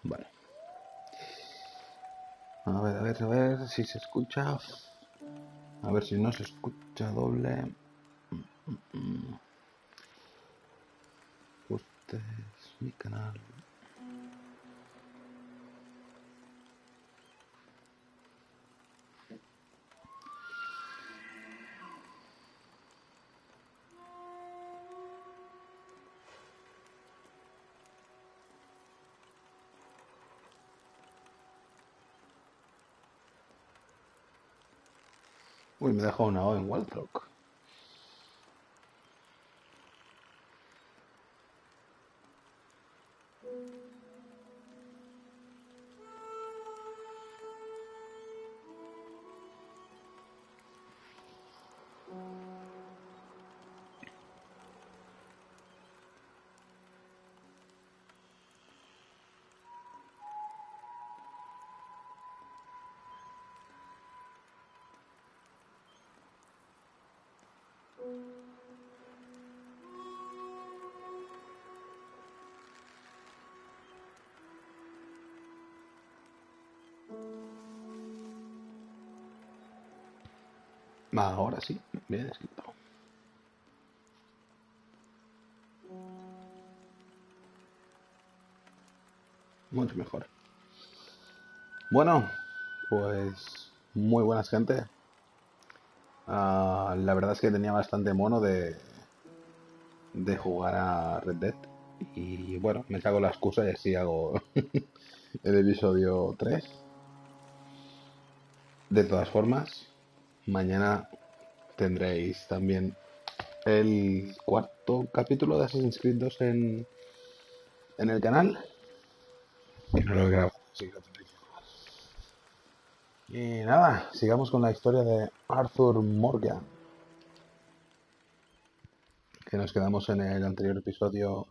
Vale. A ver si se escucha. A ver si no se escucha doble. Este es mi canal. Uy, me dejó una O en Waltrock. Ahora sí, bien escrito. Mucho mejor. Bueno, pues muy buenas gente. La verdad es que tenía bastante mono de jugar a Red Dead. Y bueno, me saco la excusa y así hago el episodio 3. De todas formas, mañana tendréis también el cuarto capítulo de Assassin's Creed 2 en el canal. Y no lo he grabado, así que lo tendréis que jugar. Y nada, sigamos con la historia de Arthur Morgan. Que nos quedamos en el anterior episodio,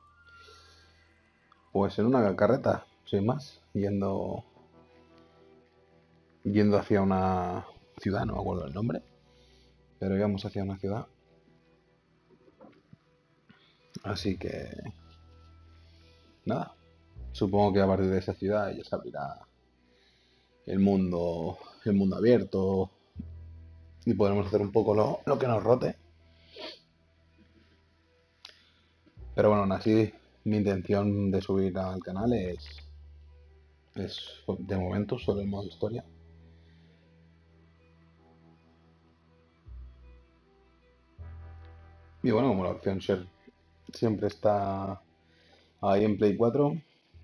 pues en una carreta, sin más, yendo hacia una ciudad, no me acuerdo el nombre, pero íbamos hacia una ciudad. Así que nada, supongo que a partir de esa ciudad ya se abrirá el mundo abierto y podremos hacer un poco lo que nos rote. Pero bueno, aún así mi intención de subir al canal es de momento solo el modo historia. Y bueno, como la opción share siempre está ahí en Play 4,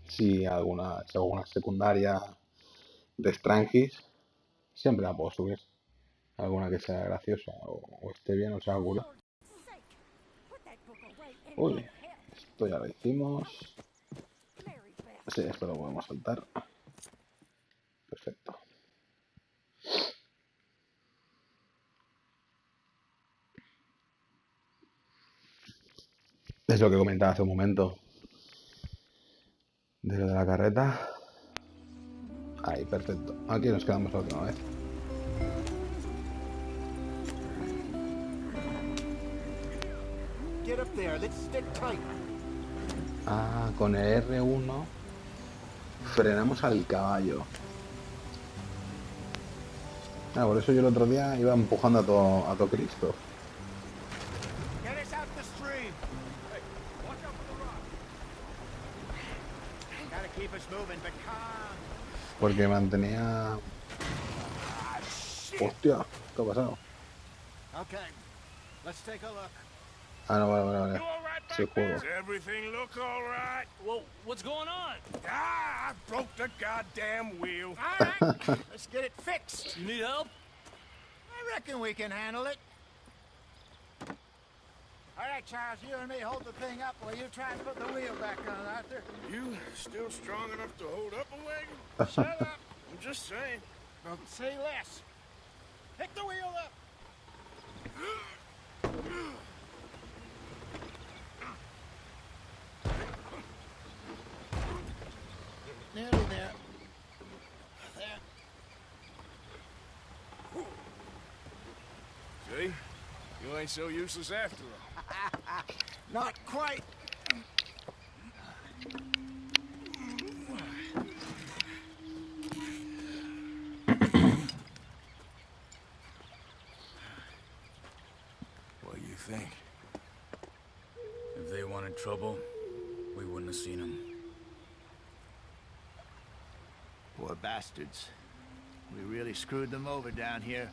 si alguna secundaria de Strangis, siempre la puedo subir. Alguna que sea graciosa o esté bien o sea culo. Uy, esto ya lo hicimos. Sí, esto lo podemos saltar. Perfecto. Es lo que comentaba hace un momento. De lo de la carreta. Ahí, perfecto. Aquí nos quedamos la última vez. Con el R1 frenamos al caballo. Por eso yo el otro día iba empujando a todo Cristo. Porque mantenía... Hostia, ¿qué ha pasado? No, vale. Sí, juego. Everything look all right? Well, what's going on? I broke the goddamn wheel. All right, let's get it fixed. You need help? I reckon we can handle it. All right, Charles, you and me hold the thing up while you try and put the wheel back on, Arthur. You still strong enough to hold up a wagon? Shut up. I'm just saying. Well, say less. Pick the wheel up. Nearly there. There. See? You ain't so useless after all. Not quite. think? If they wanted trouble, we wouldn't have seen them. Poor bastards. We really screwed them over down here.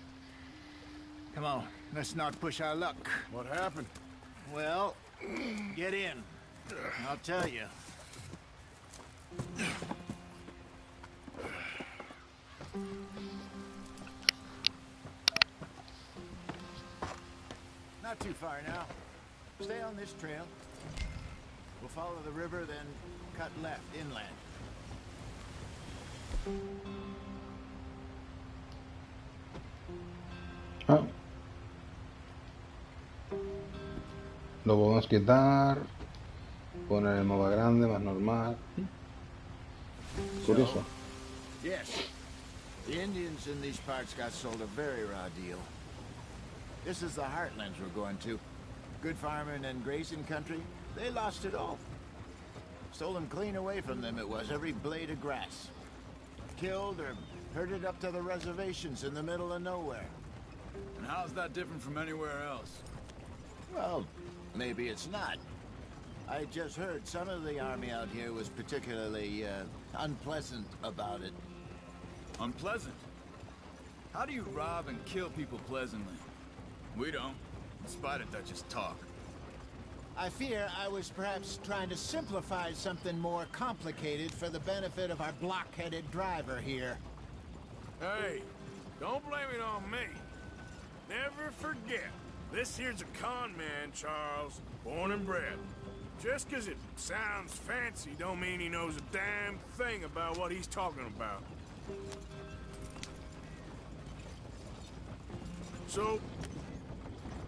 Come on, let's not push our luck. What happened? Well, get in. I'll tell you. Not too far now. Stay on this trail. We'll follow the river, then cut left inland. Ah. Lo podemos quitar. Poner el mapa grande, más normal. Curioso. Yes. The Indians in these parts got sold a very raw deal. This is the heartlands we're going to. Good farming and grazing country. They lost it all. Stole them clean away from them, it was, every blade of grass. Killed or herded up to the reservations in the middle of nowhere. And how's that different from anywhere else? Well, maybe it's not. I just heard some of the army out here was particularly, unpleasant about it. Unpleasant? How do you rob and kill people pleasantly? We don't, in spite of Dutch's talk. I fear I was perhaps trying to simplify something more complicated for the benefit of our blockheaded driver here. Hey, don't blame it on me. Never forget, this here's a con man, Charles, born and bred. Just 'cause it sounds fancy don't mean he knows a damn thing about what he's talking about. So,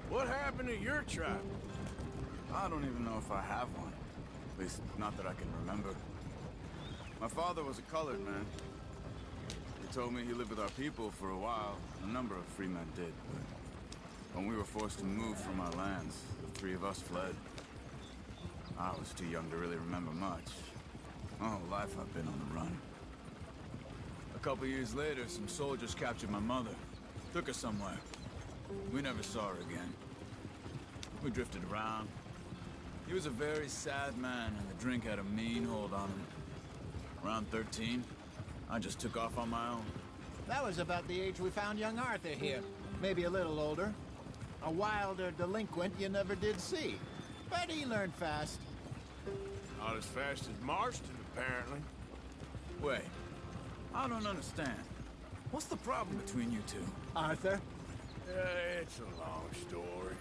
what happened to your tribe? I don't even know if I have one. At least, not that I can remember. My father was a colored man. He told me he lived with our people for a while. A number of free men did, but when we were forced to move from our lands, the three of us fled. I was too young to really remember much. My whole life I've been on the run. A couple years later, some soldiers captured my mother. Took her somewhere. We never saw her again. We drifted around. He was a very sad man, and the drink had a mean hold on him. Around 13, I just took off on my own. That was about the age we found young Arthur here. Maybe a little older. A wilder delinquent you never did see. But he learned fast. Not as fast as Marston, apparently. Wait, I don't understand. What's the problem between you two? Arthur? It's a long story.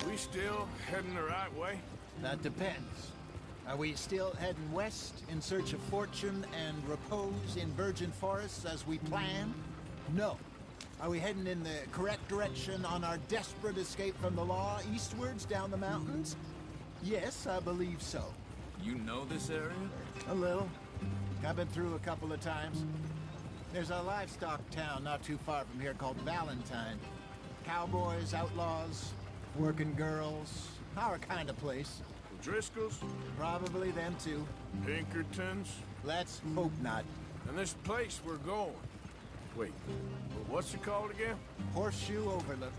We still heading the right way? That depends. Are we still heading west in search of fortune and repose in virgin forests as we planned? No. Are we heading in the correct direction on our desperate escape from the law eastwards down the mountains? Yes, I believe so. You know this area? A little. I've been through a couple of times. There's a livestock town not too far from here called Valentine. Cowboys, outlaws, working girls, our kind of place. The Driscolls? Probably them too. Pinkertons? Let's hope not. And this place we're going. Wait, what's it called again? Horseshoe Overlook.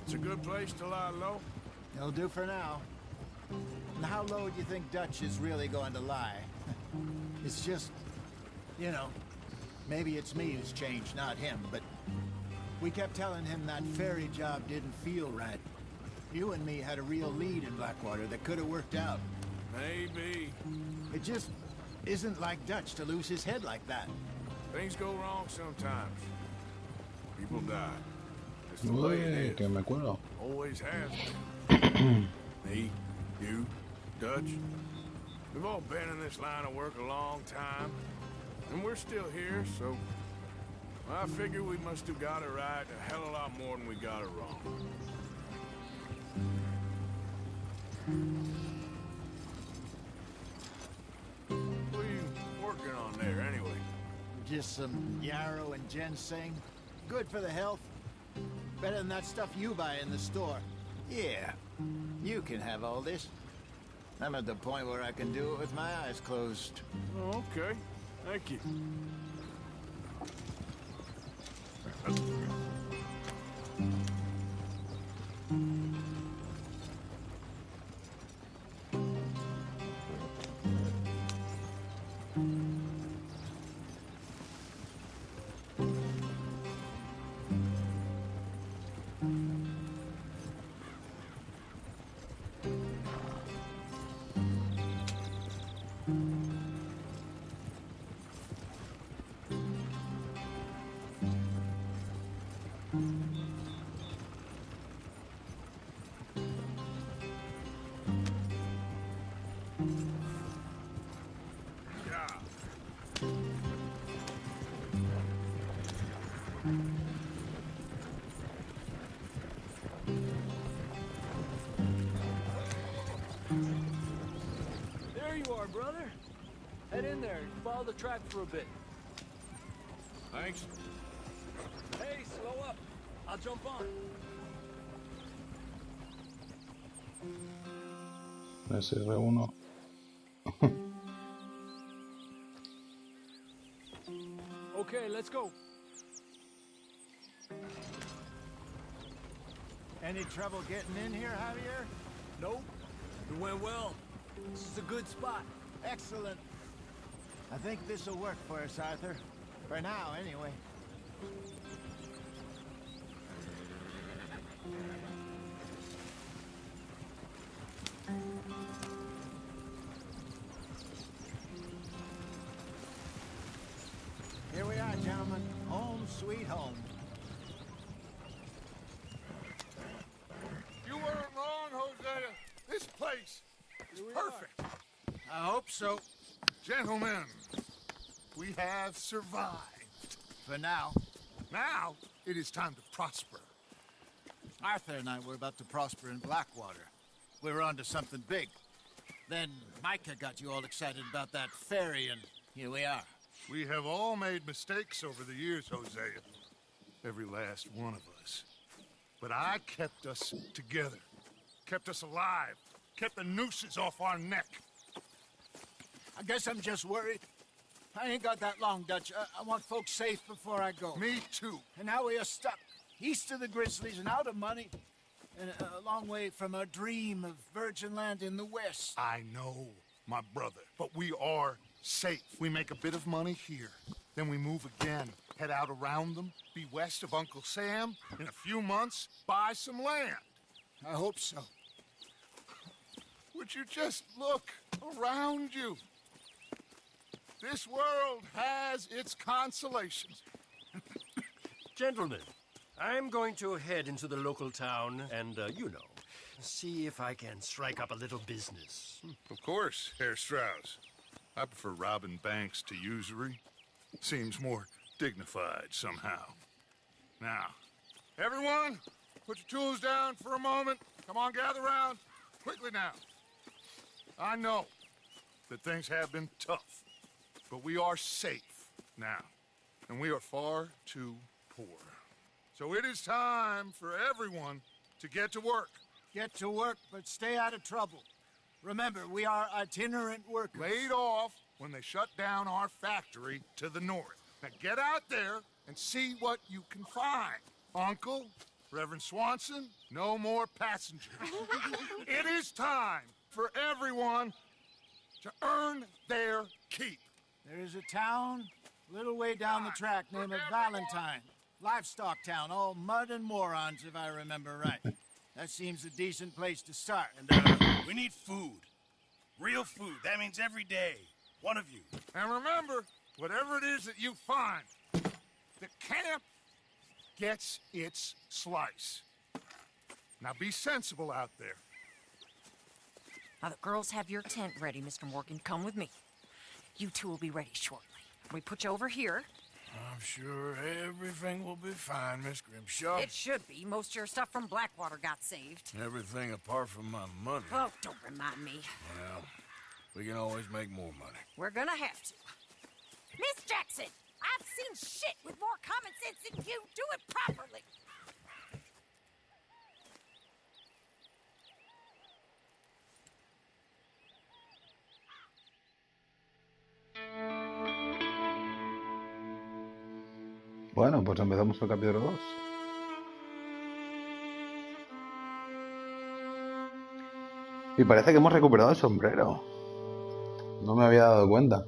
It's a good place to lie low? It'll do for now. And how low do you think Dutch is really going to lie? It's just, you know, maybe it's me who's changed, not him, but we kept telling him that ferry job didn't feel right. You and me had a real lead in Blackwater that could have worked out. Maybe. It just isn't like Dutch to lose his head like that. Things go wrong sometimes. People die. It's the way it Uy, is. que me acuerdo. Always has been. Me, you, Dutch. We've all been in this line of work a long time. And we're still here, so I figure we must have got it right a hell of a lot more than we got it wrong. What are you working on there, anyway? Just some yarrow and ginseng. Good for the health. Better than that stuff you buy in the store. Yeah, you can have all this. I'm at the point where I can do it with my eyes closed. Oh, okay. Thank you. There you are, brother. Head in there and follow the track for a bit. Thanks. Hey, slow up. I'll jump on. SR1. Okay, let's go. Any trouble getting in here, Javier? Nope. It went well. This is a good spot. Excellent. I think this'll work for us, Arthur. For now, anyway. Here we are, gentlemen. Home sweet home. You weren't wrong, Hosea. This place is perfect. I hope so. Gentlemen, we have survived. For now. Now, it is time to prosper. Arthur and I were about to prosper in Blackwater. We were onto something big. Then Micah got you all excited about that ferry, and here we are. We have all made mistakes over the years, Hosea. Every last one of us. But I kept us together. Kept us alive. Kept the nooses off our neck. I guess I'm just worried. I ain't got that long, Dutch. I want folks safe before I go. Me too. And now we are stuck east of the Grizzlies and out of money. And a long way from our dream of virgin land in the west. I know, my brother. But we are safe. We make a bit of money here. Then we move again. Head out around them. Be west of Uncle Sam. In a few months, buy some land. I hope so. Would you just look around you? This world has its consolations. Gentlemen, I'm going to head into the local town and, see if I can strike up a little business. Of course, Herr Strauss. I prefer robbing banks to usury. Seems more dignified somehow. Now, everyone, put your tools down for a moment. Come on, gather round. Quickly now. I know that things have been tough, but we are safe now, and we are far too poor. So it is time for everyone to get to work. Get to work, but stay out of trouble. Remember, we are itinerant workers. Laid off when they shut down our factory to the north. Now get out there and see what you can find. Uncle, Reverend Swanson, no more passengers. It is time for everyone to earn their keep. There is a town a little way down the track named Valentine. Livestock town, all mud and morons, if I remember right. That seems a decent place to start. And, we need food. Real food. That means every day. One of you. And remember, whatever it is that you find, the camp gets its slice. Now be sensible out there. Now the girls have your tent ready, Mr. Morgan. Come with me. You two will be ready shortly. We put you over here. I'm sure everything will be fine, Miss Grimshaw. It should be. Most of your stuff from Blackwater got saved. Everything apart from my money. Oh, don't remind me. Well, we can always make more money. We're gonna have to. Miss Jackson, I've seen shit with more common sense than you. Do it properly. Bueno, pues empezamos el capítulo 2. Y parece que hemos recuperado el sombrero. No me había dado cuenta.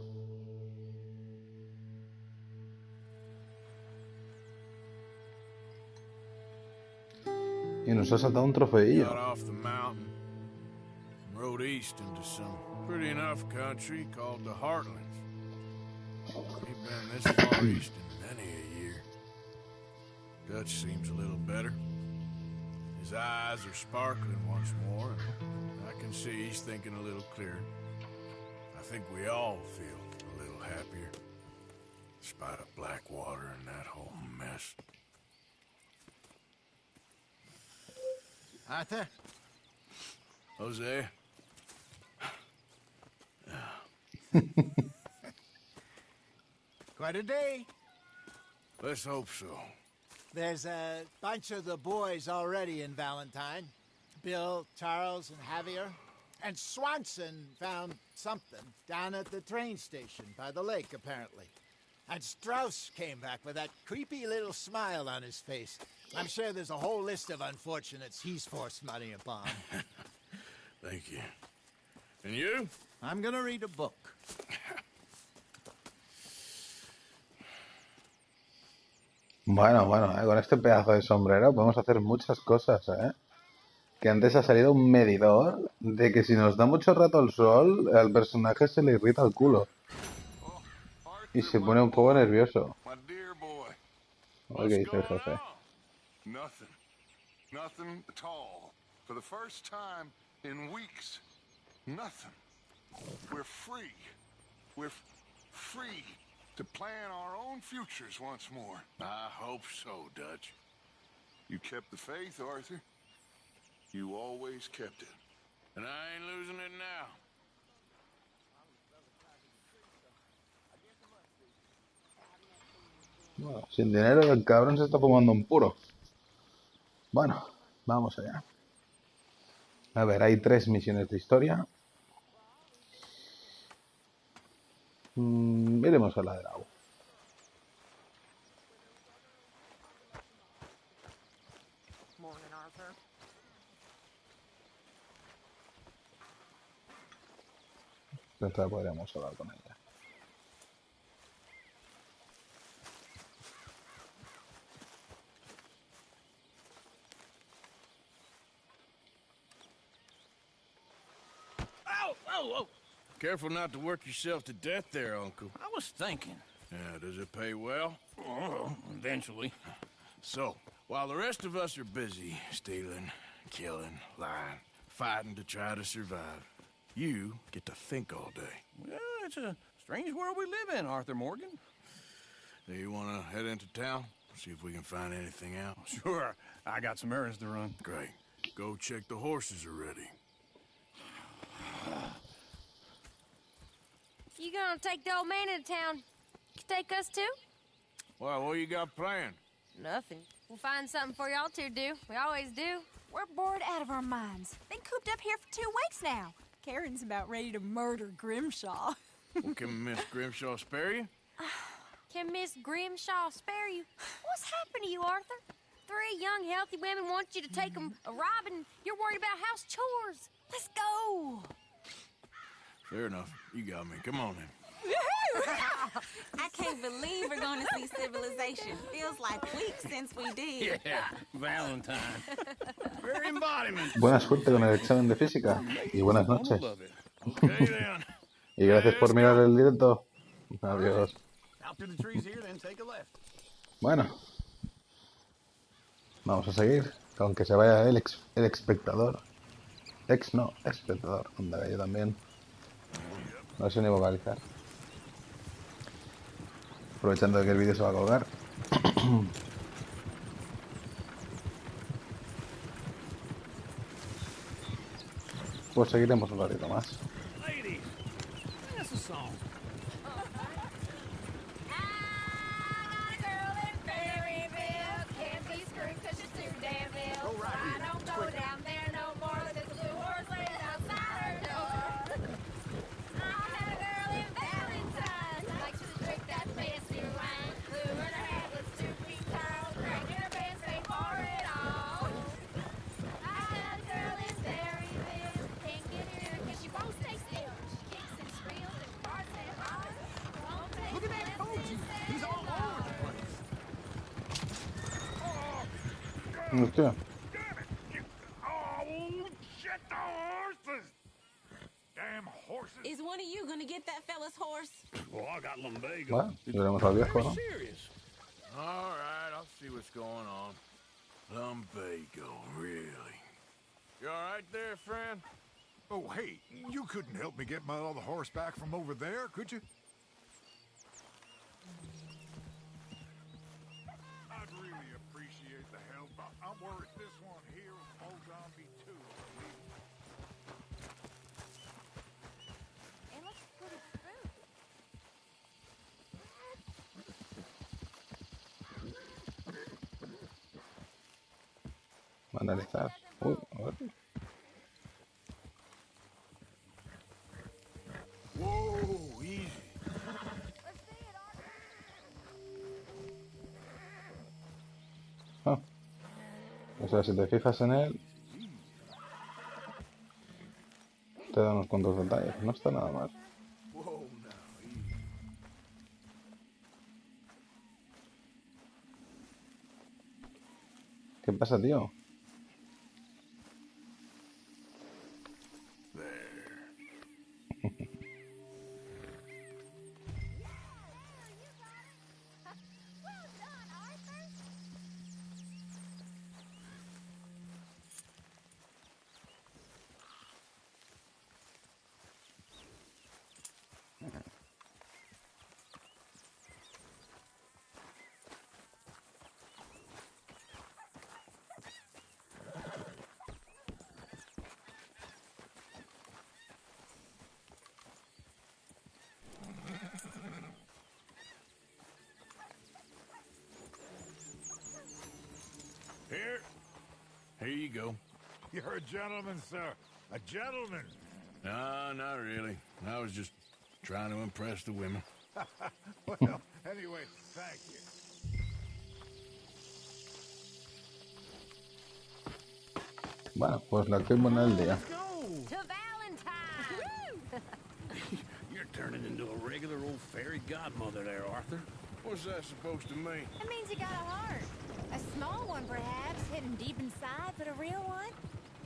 Y nos ha saltado un trofeillo. Got off the mountain, rode east into some pretty enough country called the Heartlands. Ain't been this far east in many a year. Dutch seems a little better. His eyes are sparkling once more, and I can see he's thinking a little clearer. I think we all feel a little happier. Despite of Blackwater and that whole mess. Arthur? Jose? Quite a day. Let's hope so. There's a bunch of the boys already in Valentine. Bill, Charles, and Javier. And Swanson found something down at the train station by the lake, apparently. And Strauss came back with that creepy little smile on his face. I'm sure there's a whole list of unfortunates he's forced money upon. Thank you. And you? I'm gonna read a book. Bueno, con este pedazo de sombrero podemos hacer muchas cosas, ¿eh? Que antes ha salido un medidor de que si nos da mucho rato el sol, al personaje se le irrita el culo. Y se pone un poco nervioso. A ver qué dice el jefe. Nothing. Nothing at all. For the first time in weeks. Nothing. We're free. We're free to plan our own futures once more. I hope so, Dutch. You kept the faith, Arthur. You always kept it. And I ain't losing it now. Bueno, sin dinero el cabrón se está fumando un puro. Bueno, vamos allá. A ver, hay 3 misiones de historia. Iremos a la del agua. Morning, Arthur. Entonces podríamos hablar con ella. Whoa. Careful not to work yourself to death there, Uncle. I was thinking. Yeah, does it pay well? Oh, eventually. So, while the rest of us are busy stealing, killing, lying, fighting to try to survive, you get to think all day. Well, it's a strange world we live in, Arthur Morgan. Do you want to head into town? See if we can find anything out? Sure, I got some errands to run. Great. Go check the horses are ready. You gonna take the old man into town? You take us too? Well, what you got planned? Nothing. We'll find something for y'all to do. We always do. We're bored out of our minds. Been cooped up here for 2 weeks now. Karen's about ready to murder Grimshaw. Well, can Miss Grimshaw spare you? Can Miss Grimshaw spare you? What's happened to you, Arthur? 3 young, healthy women want you to take them a robbing. You're worried about house chores. Let's go. Fair enough. You got me. Come on then. I can't believe we're going to see civilization. Feels like weeks since we did. Yeah, Valentine. Very embodiment. Buena suerte con el examen de física y buenas noches. Okay, then. Y gracias por mirar el directo. Adiós. Out through the trees here, then take a left. Bueno, vamos a seguir. Aunque se vaya el espectador. Espectador. Anda, yo también. No sé ni vocalizar. Aprovechando de que el vídeo se va a colgar. Pues seguiremos un ratito más. Ladies, that's a song. Hostia. Oh, shit, the horses! Damn horses! Is one of you going to get that fella's horse? Well, I got lumbago. Bueno, veremos al viejo, ¿no? Serious. All right, I'll see what's going on. Lumbago, really? You all right there, friend? Oh, hey, you couldn't help me get my other horse back from over there, could you? I'd really appreciate the help. I'm worried this one here will bolt on me too. It looks pretty spooky. Analizar. Uy, a ver. Whoa, easy. Let's see it, Arthur. Ah, o sea, si te fijas en él, te da unos cuantos detalles. No está nada mal. Whoa, now, easy. ¿Qué pasa, tío? Well done, Arthur. Here you go. You're a gentleman, sir. A gentleman. No, not really. I was just trying to impress the women. Well, anyway, thank you. Bueno, pues la que buena el día. To Valentine. You're turning into a regular old fairy godmother there, Arthur. What's that supposed to mean? It means you got a heart. A small one, perhaps, hidden deep inside, but a real one.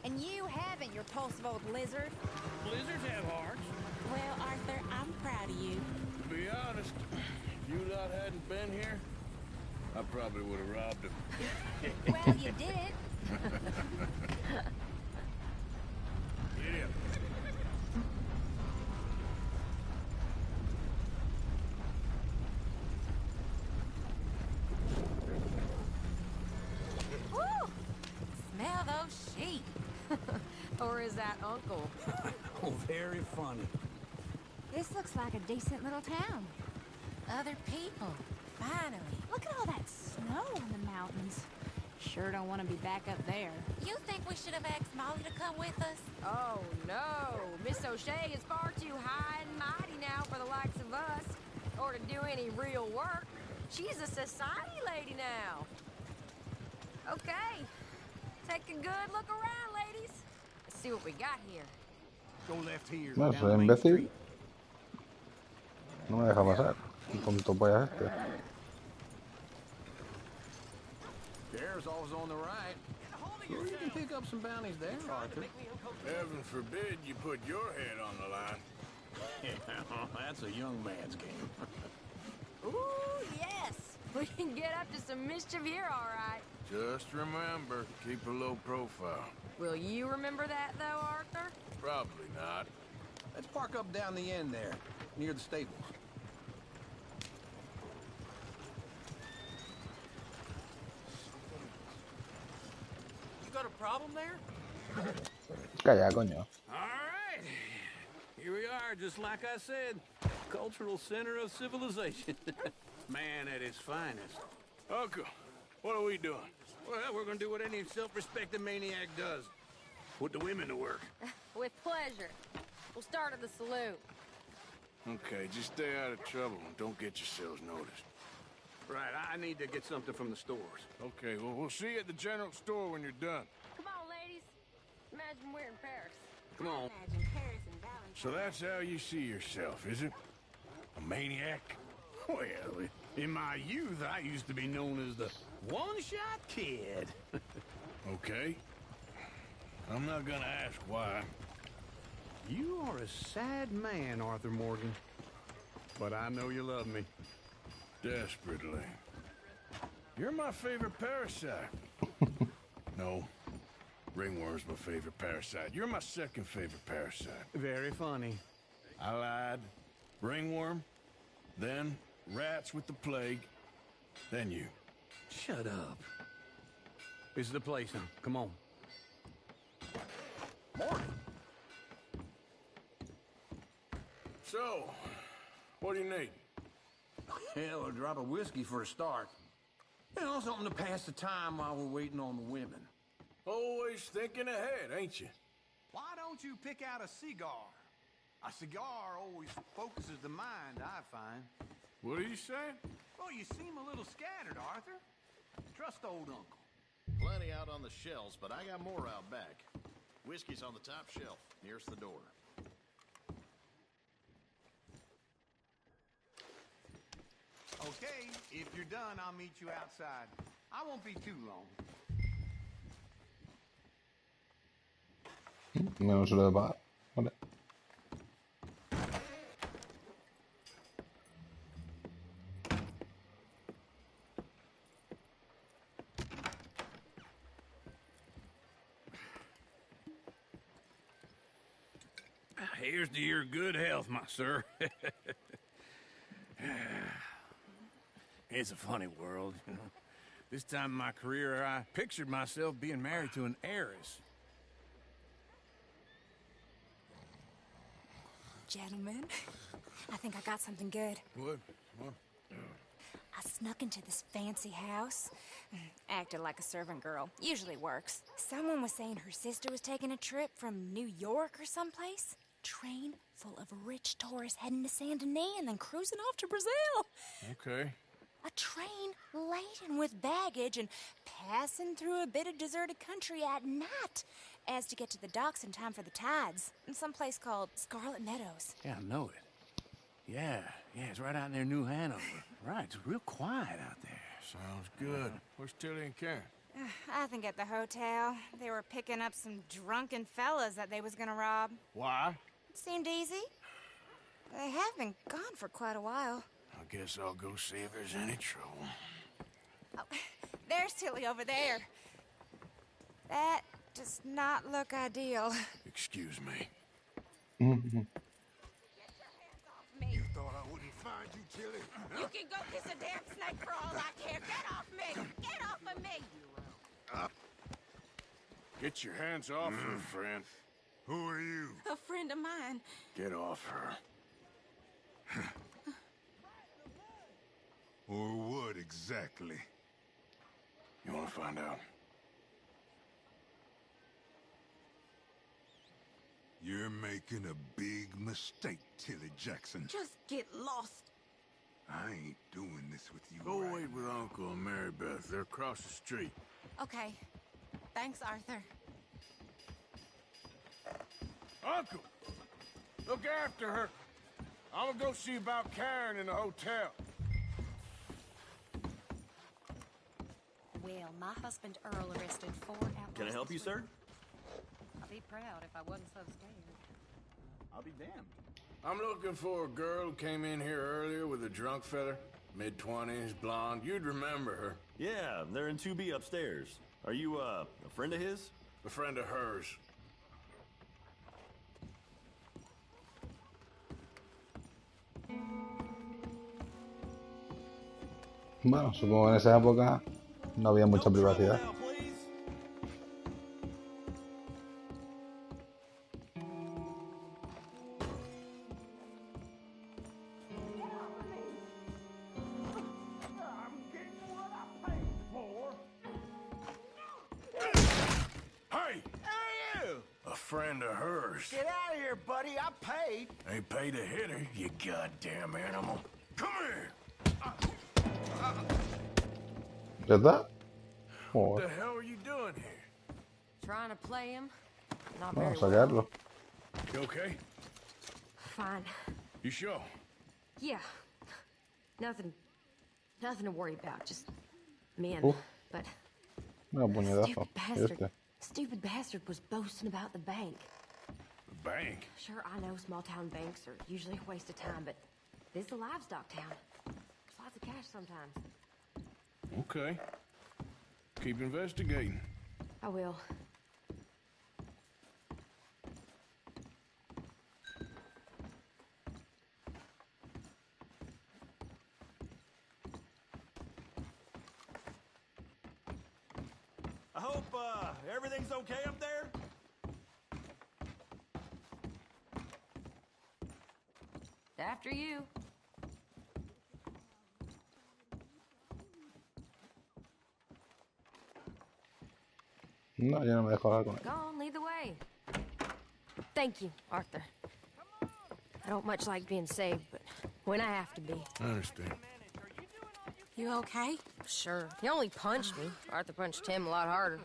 And you haven't, you repulsive old lizard. Blizzards have hearts. Well, Arthur, I'm proud of you. To be honest, if you lot hadn't been here, I probably would have robbed him. Well, you did it. Yeah. Woo! Smell those sheep. Or is that Uncle? Oh, very funny. This looks like a decent little town. Other people. Finally. Look at all that snow on the mountains. Sure don't want to be back up there. You think we should have asked Molly to come with us? Oh, no. Miss O'Shea is far too high and mighty now for the likes of us. Or to do any real work. She's a society lady now. Okay. Take a good look around, ladies. Let's see what we got here. Go left here. No, down soy Main imbécil. Street. No me deja pasar. El tonto pollas este. There's always on the right. Sure, you can pick up some bounties there, Arthur. Heaven forbid you put your head on the line. Yeah, that's a young man's game. Ooh, yes. We can get up to some mischief here, all right. Just remember, keep a low profile. Will you remember that, though, Arthur? Probably not. Let's park up down the end there, near the stables. You got a problem there? Calla, coño. All right. Here we are, just like I said. Cultural center of civilization. Man at his finest. Uncle, what are we doing? Well, we're gonna do what any self-respecting maniac does. Put the women to work. With pleasure. We'll start at the saloon. Okay, just stay out of trouble and don't get yourselves noticed. Right, I need to get something from the stores. Okay, well, we'll see you at the general store when you're done. Come on, ladies. Imagine we're in Paris. Come on. Imagine Paris and Valentine. So that's how you see yourself, is it? A maniac? Well, in my youth, I used to be known as the one-shot kid. Okay. I'm not gonna ask why. You are a sad man, Arthur Morgan. But I know you love me. Desperately. You're my favorite parasite. No. Ringworm's my favorite parasite. You're my second favorite parasite. Very funny. I lied. Ringworm, then rats with the plague, then you. Shut up. This is the place now. Come on. Morning. So, what do you need? Hell, a drop of whiskey for a start. You know, something to pass the time while we're waiting on the women. Always thinking ahead, ain't you? Why don't you pick out a cigar? A cigar always focuses the mind, I find. What are you saying? Well, you seem a little scattered, Arthur. Trust old uncle. Plenty out on the shelves, but I got more out back. Whiskey's on the top shelf, nearest the door. Okay, if you're done, I'll meet you outside. I won't be too long. No se lo va. Vale. Here's to your good health, my sir. It's a funny world, you know. This time in my career, I pictured myself being married to an heiress. Gentlemen, I think I got something good. What? I snuck into this fancy house. Acted like a servant girl. Usually works. Someone was saying her sister was taking a trip from New York or someplace. Train full of rich tourists heading to Saint Denis and then cruising off to Brazil. Okay. A train laden with baggage and passing through a bit of deserted country at night as to get to the docks in time for the tides in some place called Scarlet Meadows. Yeah, I know it. Yeah, it's right out near New Hanover. Right, it's real quiet out there. Sounds good. Where's Tilly and Karen? I think at the hotel. They were picking up some drunken fellas that they was gonna rob. Why? It seemed easy. They have been gone for quite a while. I guess I'll go see if there's any trouble. Oh, there's Tilly over there. That does not look ideal. Excuse me. You thought I wouldn't find you, Tilly? You can go kiss a damn snake for all I care. Get off me! Get off of me! Get your hands off her, friend. Who are you? A friend of mine. Get off her. Or what exactly? You want to find out? You're making a big mistake, Tilly Jackson. Just get lost. I ain't doing this with you. Go right wait with Uncle and Mary Beth. They're across the street. Okay. Thanks, Arthur. Uncle! Look after her. I'm gonna go see about Karen in the hotel. Well, my husband Earl arrested 4 outlaws. Can I help you, sir? I'd be proud if I wasn't so scared. I'll be damned. I'm looking for a girl who came in here earlier with a drunk fella. Mid-20s, blonde. You'd remember her. Yeah, they're in 2B upstairs. Are you, a friend of his? A friend of hers. Bueno, supongo que en esa época no había mucha privacidad. Hey! A friend of hers. Get out of here, buddy. I paid. Ain't paid to hit her, you goddamn animal. Come here! ¿Ya está? What the hell are you doing here? Trying to play him? Not Vamos very a sacarlo. well. You okay? Fine. You sure? Yeah. Nothing to worry about. Just men. Uf. But Mira, puñetazo. stupid Y bastard. este. Stupid bastard was boasting about the bank. The bank? Sure, I know small town banks are usually a waste of time, but this is a livestock town. There's lots of cash sometimes. Okay. Keep investigating. I will. I hope, everything's okay up there? After you. No, yo no me dejo hablar con él. Go on, lead the way. Thank you, Arthur. I don't much like being saved, but when I have to be. I understand. You okay? Sure. He only punched me. Arthur punched him a lot harder.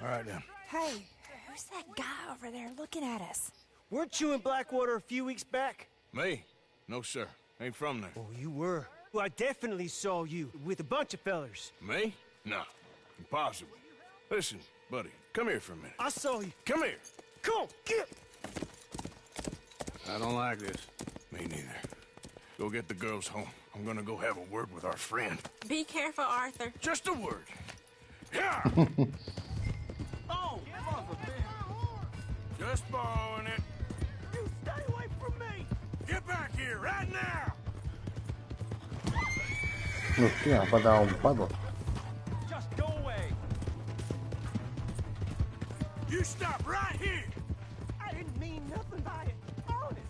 All right, then. Hey, who's that guy over there looking at us? Weren't you in Blackwater a few weeks back? Me? No, sir. Ain't from there. Oh, you were. Well, I definitely saw you with a bunch of fellers. Me? No. Impossible. Listen, buddy, come here for a minute. I saw you. Come here. Come on, get! I don't like this. Me neither. Go get the girls home. I'm gonna go have a word with our friend. Be careful, Arthur. Just a word. Yeah! Oh, son of a bitch. Just borrowing it. You stay away from me! Get back here, right now! Hostia, ha faltado un pato. Just go away. You stop right here! I didn't mean nothing by it. Honest.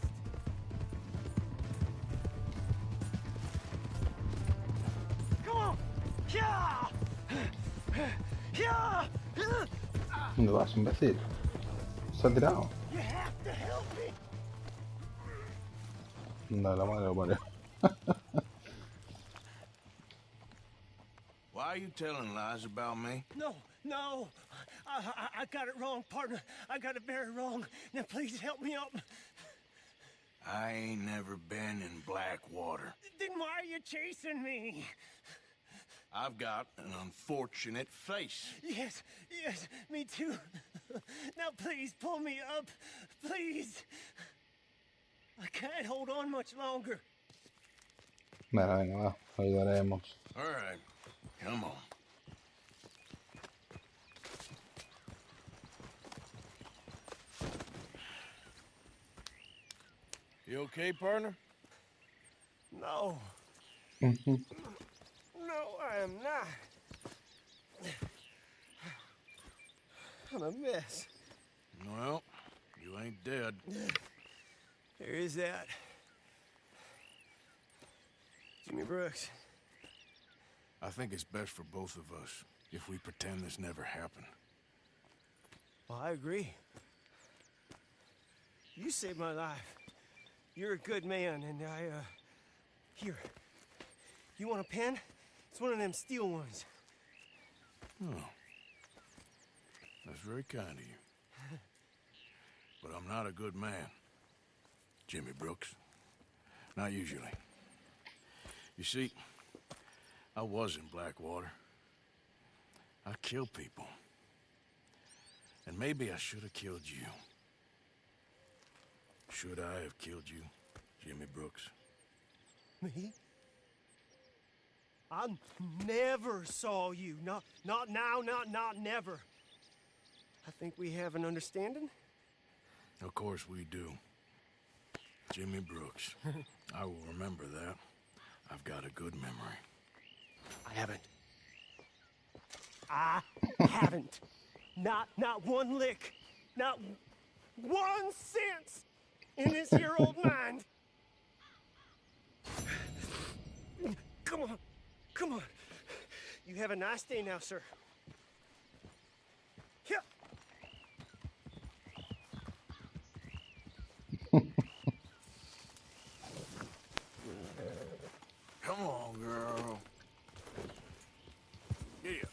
Come on. Yeah. Yeah. ¿Dónde vas, imbécil? Se ha tirado. You have to help me. No, la madre lo parió. Why are you telling lies about me? No, no. I got it wrong, partner. I got it very wrong. Now, please help me up. I ain't never been in Blackwater. Then why are you chasing me? I've got an unfortunate face. Yes, yes, me too. Now, please, pull me up. Please. I can't hold on much longer. Venga, venga, va. Lo ayudaremos. All right, come on. You okay, partner? No. Mm-hmm. No, I am not. I'm a mess. Well, you ain't dead. There is that. Jimmy Brooks. I think it's best for both of us if we pretend this never happened. Well, I agree. You saved my life. You're a good man, and here. You want a pen? It's one of them steel ones. Oh. That's very kind of you. But I'm not a good man, Jimmy Brooks. Not usually. You see, I was in Blackwater. I killed people. And maybe I should have killed you. Should I have killed you, Jimmy Brooks? Me? I never saw you. Not now, not never. I think we have an understanding. Of course we do. Jimmy Brooks. I will remember that. I've got a good memory. I haven't. Not one lick. Not 1 cent in this here old mind. Come on. You have a nice day now, sir. Yeah. Come on, girl. Yeah.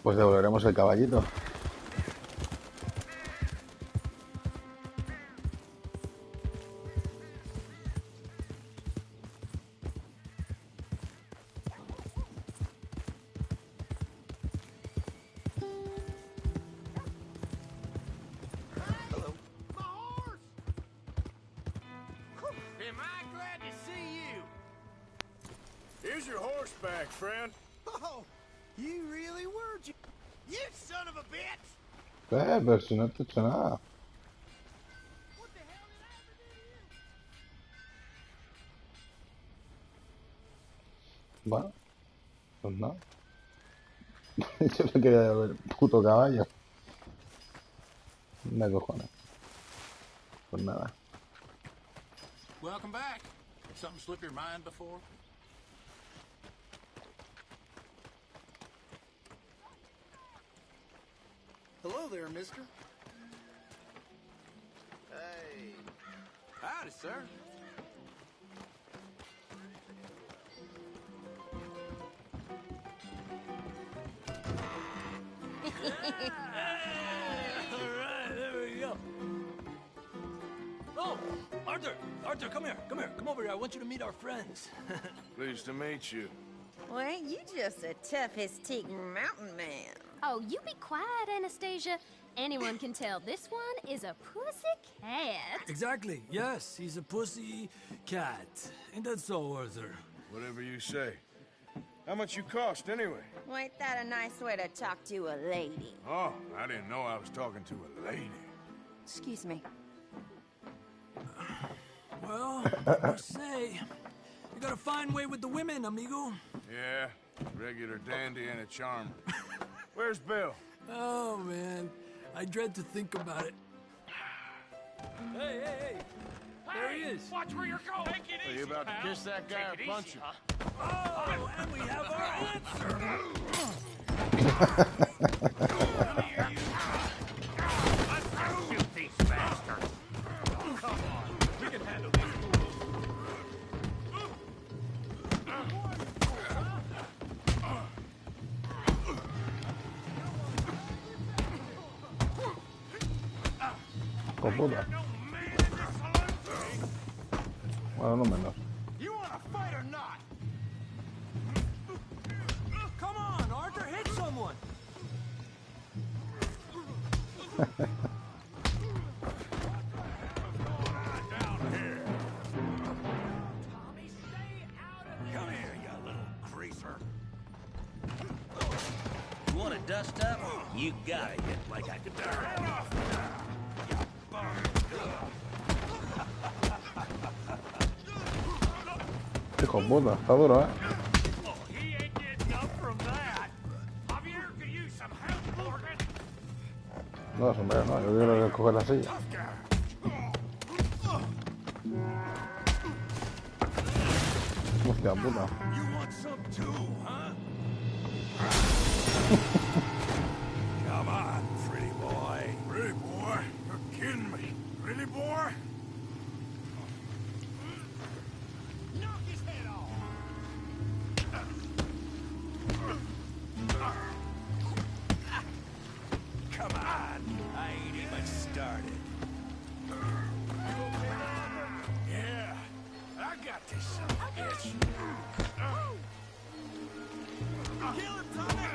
Pues devolveremos el caballito. Am I glad to see you? Here's your horseback, friend. Oh, you really were. You son of a bitch! Pero si no te he hecho nada. Bueno, Pues no. Yo me quería ver puto caballo. Una cojona. Pues nada. Welcome back. Something slip your mind before? Hello there, mister. Hey. Howdy, sir. Alright, there we go. Oh, Arthur! Arthur, come here, come here. Come over here. I want you to meet our friends. Pleased to meet you. Well, ain't you just a tough, hysteric mountain man? Oh, you be quiet, Anastasia. Anyone can tell this one is a pussy cat. Exactly, yes. He's a pussy cat. Ain't that so, Arthur? Whatever you say. How much you cost, anyway? Well, ain't that a nice way to talk to a lady? Oh, I didn't know I was talking to a lady. Excuse me. Well, I must say, you got a fine way with the women, amigo. Yeah, regular dandy and a charmer. Where's Bill? Oh, man. I dread to think about it. Hey, hey, hey! There he is! Watch where you're going! Take it Are easy, you about to pal. kiss that guy or punch him? Oh, and we have our answer! Let's shoot these bastards! Come on, we can handle this. Con puta. Bueno, no menos. You want to fight or not? Come on, Arthur, hit someone! Come here, you little greaser. You want to dust up? You gotta hit like a dog. Hijo de puta, está duro, ¿eh? Oh, he ain't getting up from that. Javier could use some help, Morgan. No, sombrero, no. Yo quiero que coger la silla. Hostia puta. You want some too, huh? Come on, pretty boy. Pretty boy? You're kidding me. Pretty boy? Knock his head off. Come on. I ain't even started. Yeah, I got this son of a bitch. Kill him, Tommy!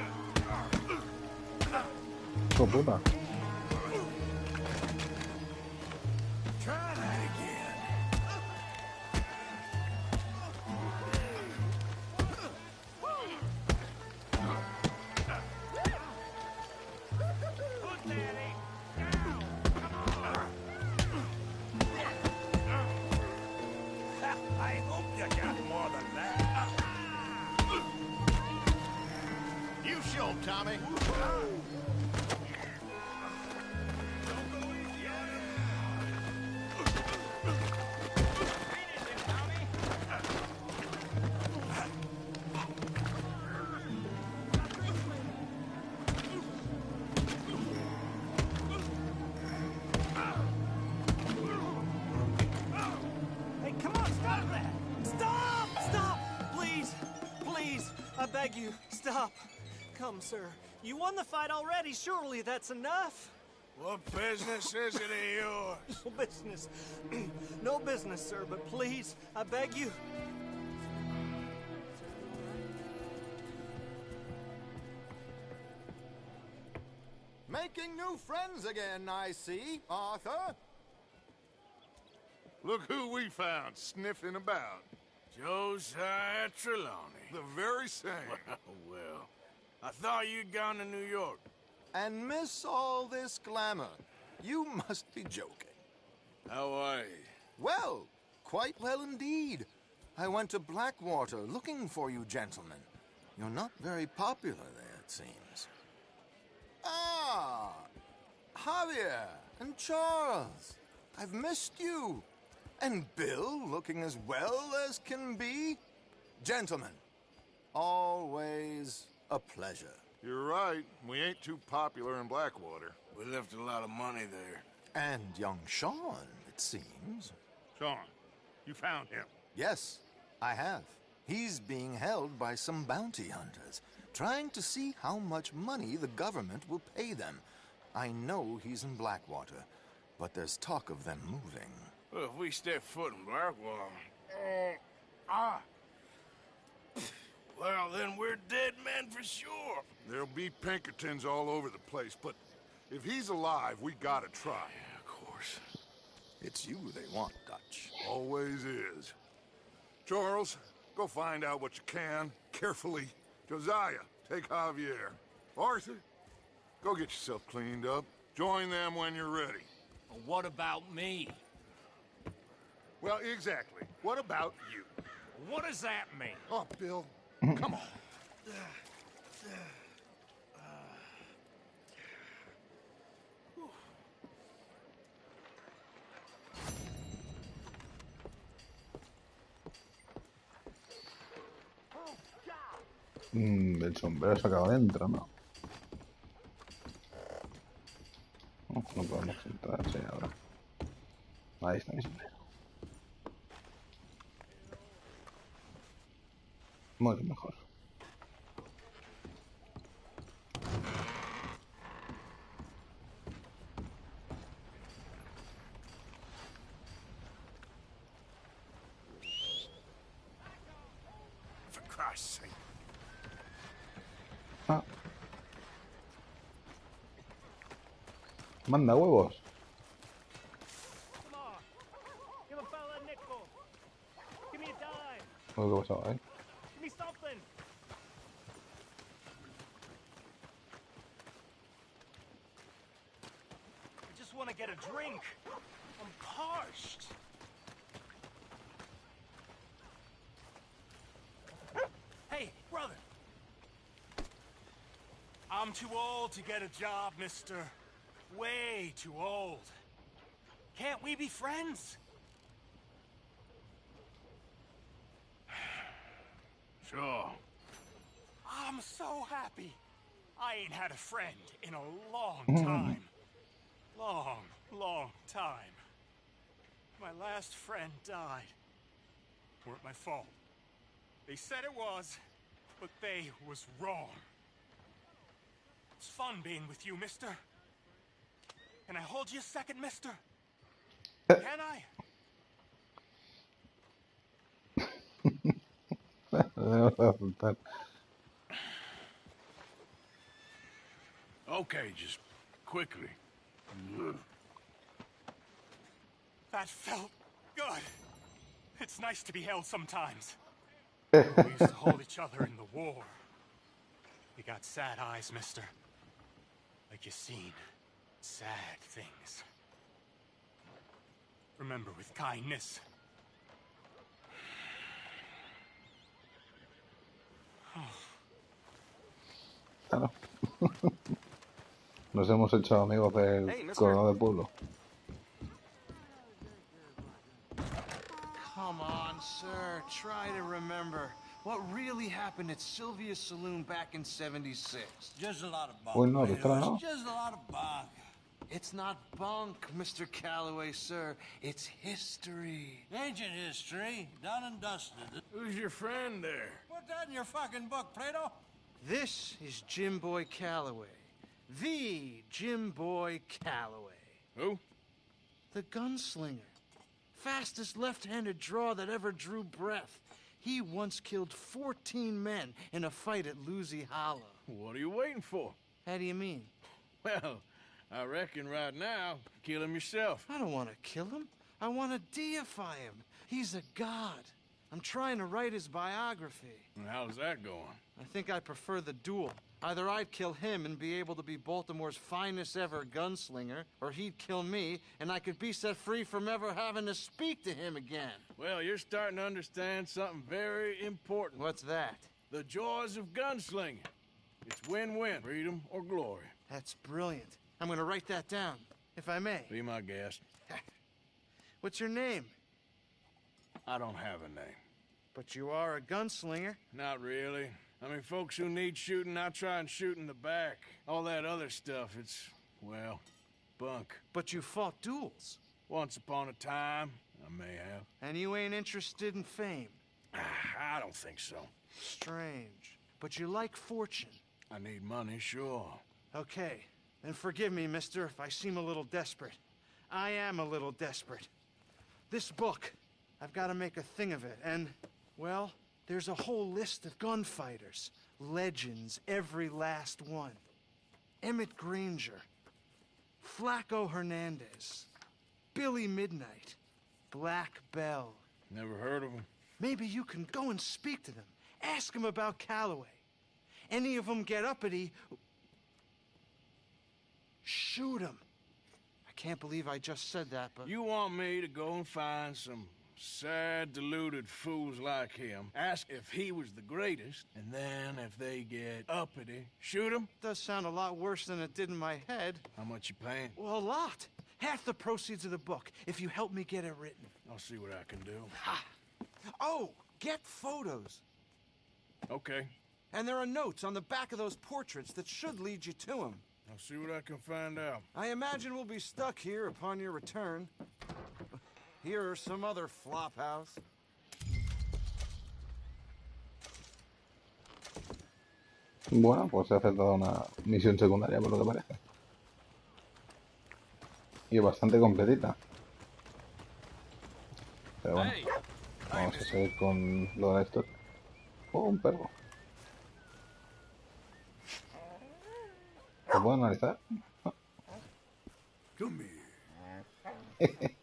Hijo de puta. Try that again. Put Daddy down. Come on. I hope you got more than that. You show him, Tommy. Hey, come on, stop that! Stop! Stop! Please! Please! I beg you, stop! Come, sir. You won the fight already. Surely that's enough. What business is it of yours? No business. No business, sir, but please, I beg you. Making new friends again, I see, Arthur. Look who we found sniffing about. Josiah Trelawney. The very same. Well, I thought you'd gone to New York. And miss all this glamour. You must be joking. How are you? Well, quite well indeed. I went to Blackwater looking for you gentlemen. You're not very popular there, it seems. Ah! Javier and Charles. I've missed you. And Bill looking as well as can be. Gentlemen, always a pleasure. You're right. We ain't too popular in Blackwater. We left a lot of money there. And young Sean, it seems. Sean, you found him? Yes, I have. He's being held by some bounty hunters, trying to see how much money the government will pay them. I know he's in Blackwater, but there's talk of them moving. Well, if we step foot in Blackwater... Well, then we're dead men for sure. There'll be Pinkertons all over the place, but if he's alive, we gotta try. Yeah, of course. It's you they want, Dutch. Always is. Charles, go find out what you can, carefully. Josiah, take Javier. Arthur, go get yourself cleaned up. Join them when you're ready. Well, what about me? Well, exactly. What about you? What does that mean? Oh, Bill, come on. El sombrero se acaba dentro, ¿no? No, no podemos entrar, sí, ahora. Ahí está mi sombrero. Mucho mejor. For Christ's sake. Ah. Manda huevos. Come on. Give a fella a nickel. Give me a dime. ¿Qué pasaba ahí? Give me something. I just want to get a drink. I'm parched. Hey, brother. I'm too old to get a job, mister. Way too old. Can't we be friends? Sure. I'm so happy. I ain't had a friend in a long time. Long time. My last friend died. Weren't my fault. They said it was, but they was wrong. It's fun being with you, mister. Can I hold you a second, mister? Can I? Okay, just quickly. That felt good. It's nice to be held sometimes. We used to hold each other in the war. You got sad eyes, mister. Like you seen sad things. Remember with kindness. Claro. Nos hemos hecho amigos del coronel de pueblo. Come on, sir. Try to remember. What really happened at Sylvia's Saloon back in '76? Just a lot of bunk. Well, no, no. Just a lot of bunk. It's not bunk, Mr. Calloway, sir. It's history. Ancient history, done and dusted. Who's your friend there? Put that in your fucking book, Plato. This is Jim Boy Calloway. The Jim Boy Calloway. Who? The gunslinger. Fastest left-handed draw that ever drew breath. He once killed 14 men in a fight at Lucy Hollow. What are you waiting for? How do you mean? Well, I reckon right now, kill him yourself. I don't want to kill him. I want to deify him. He's a god. I'm trying to write his biography. And how's that going? I think I prefer the duel. Either I'd kill him and be able to be Baltimore's finest ever gunslinger, or he'd kill me and I could be set free from ever having to speak to him again. Well, you're starting to understand something very important. What's that? The joys of gunslinging. It's win-win, freedom or glory. That's brilliant. I'm gonna write that down, if I may. Be my guest. What's your name? I don't have a name. But you are a gunslinger. Not really. I mean, folks who need shooting, I try and shoot in the back. All that other stuff, it's, well, bunk. But you fought duels. Once upon a time, I may have. And you ain't interested in fame. I don't think so. Strange. But you like fortune. I need money, sure. Okay. Then forgive me, mister, if I seem a little desperate. I am a little desperate. This book, I've got to make a thing of it, and, well, there's a whole list of gunfighters. Legends, every last one. Emmett Granger. Flaco Hernandez. Billy Midnight. Black Bell. Never heard of him. Maybe you can go and speak to them. Ask them about Calloway. Any of them get uppity, shoot them. I can't believe I just said that, but... You want me to go and find some sad, deluded fools like him, ask if he was the greatest, and then if they get uppity, shoot him? Does sound a lot worse than it did in my head. How much you paying? Well, a lot. Half the proceeds of the book, if you help me get it written. I'll see what I can do. Ha! Oh, get photos. Okay. And there are notes on the back of those portraits that should lead you to him. I'll see what I can find out. I imagine we'll be stuck here upon your return. Here or some other flop house. Bueno, pues se hace toda una misión secundaria, por lo que parece. Y bastante completita. Pero bueno, vamos a seguir con lo de la historia. Oh, un perro. ¿Se puede analizar? Come here.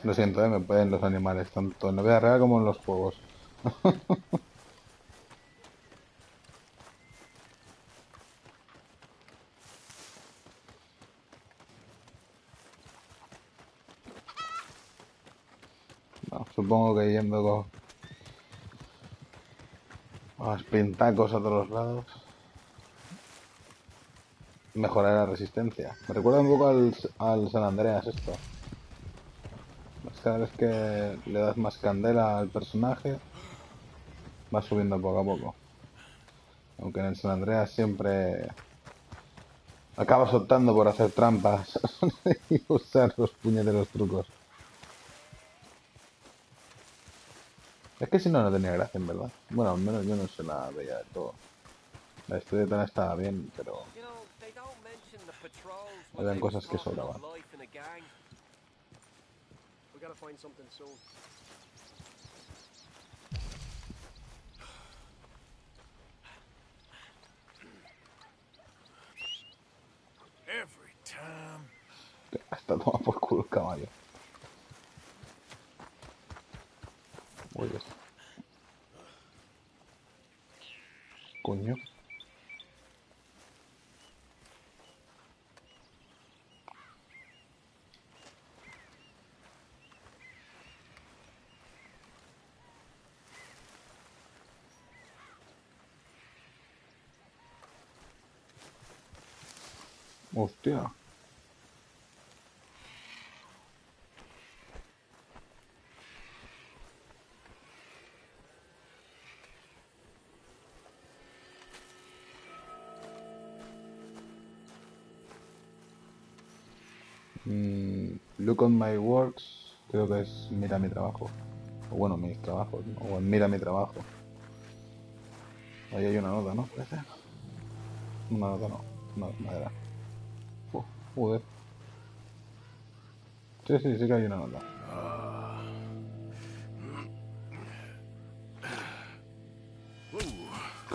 Lo siento, me pueden los animales, tanto en la vida real como en los juegos. No, supongo que yendo con los pintacos a todos los lados mejorará la resistencia. Me recuerda un poco al San Andreas esto. Cada vez que le das más candela al personaje, va subiendo poco a poco. Aunque en el San Andreas siempre acabas optando por hacer trampas y usar los puñeteros trucos. Es que si no, no tenía gracia, en verdad. Bueno, al menos yo no sé nada de ella de todo. La historia también estaba bien, pero eran cosas que sobraban. Gotta find something soon. Every time. Hasta toma por culo el caballo. Uy, coño. Hostia. Look on my works, creo que es mira mi trabajo. O bueno, mis trabajos, ¿no? O mira mi trabajo. Ahí hay una nota, ¿no? Parece. Una nota no, madera. Joder. Sí, sí que hay una nota.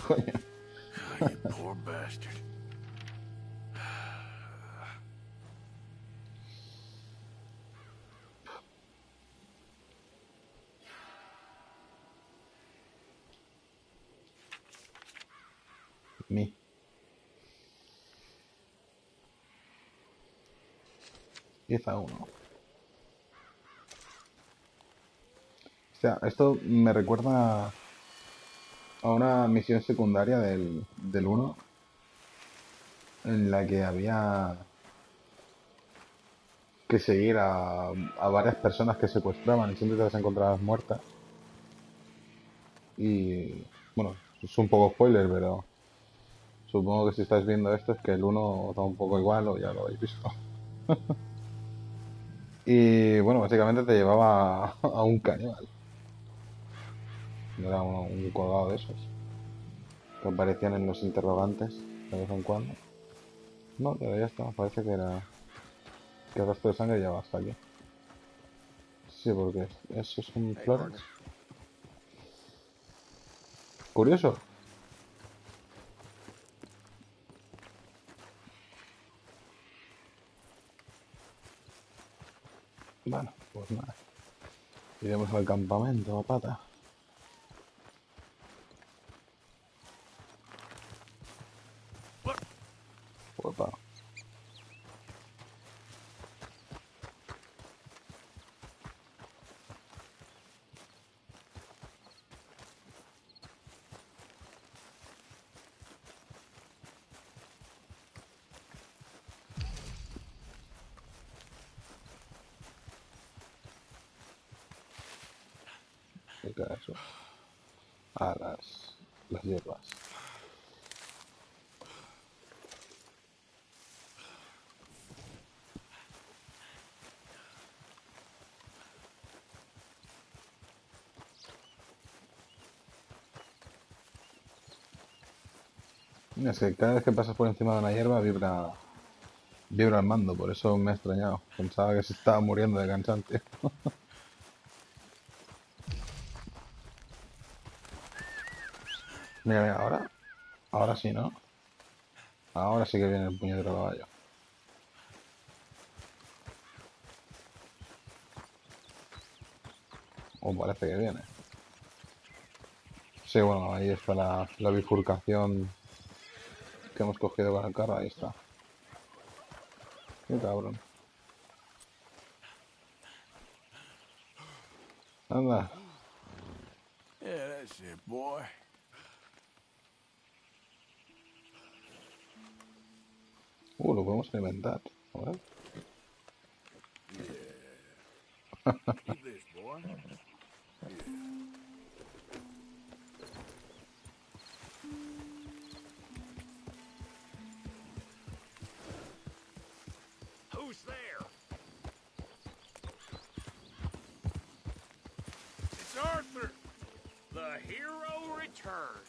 Coño. You poor bastard. mí. Pieza 1. O sea, esto me recuerda a una misión secundaria del 1 en la que había que seguir a varias personas que secuestraban y siempre te las encontrabas muertas. Y bueno, es un poco spoiler, pero supongo que si estáis viendo esto es que el 1 da un poco igual o ya lo habéis visto. Y bueno, básicamente te llevaba a un caníbal. No era un colgado de esos que aparecían en los interrogantes de vez en cuando. No, pero ya está, parece que era que el resto de sangre ya va hasta aquí. Sí, porque eso son flores. Curioso. Bueno, pues nada. Iremos al campamento, a pata. Opa. ¿Qué era eso? Ah, las hierbas. Es que cada vez que pasas por encima de una hierba vibra el mando, por eso me ha extrañado. Pensaba que se estaba muriendo de cansancio. Mira, mira, ahora sí, ¿no? Ahora sí que viene el puñetero caballo. O parece que viene. Sí, bueno, ahí está la bifurcación que hemos cogido con el carro, ahí está. Qué cabrón. Anda. Yeah, that's it, boy. Lo podemos alimentar. A ver. Keep this, boy. Yeah. Who's there? It's Arthur. The hero returned.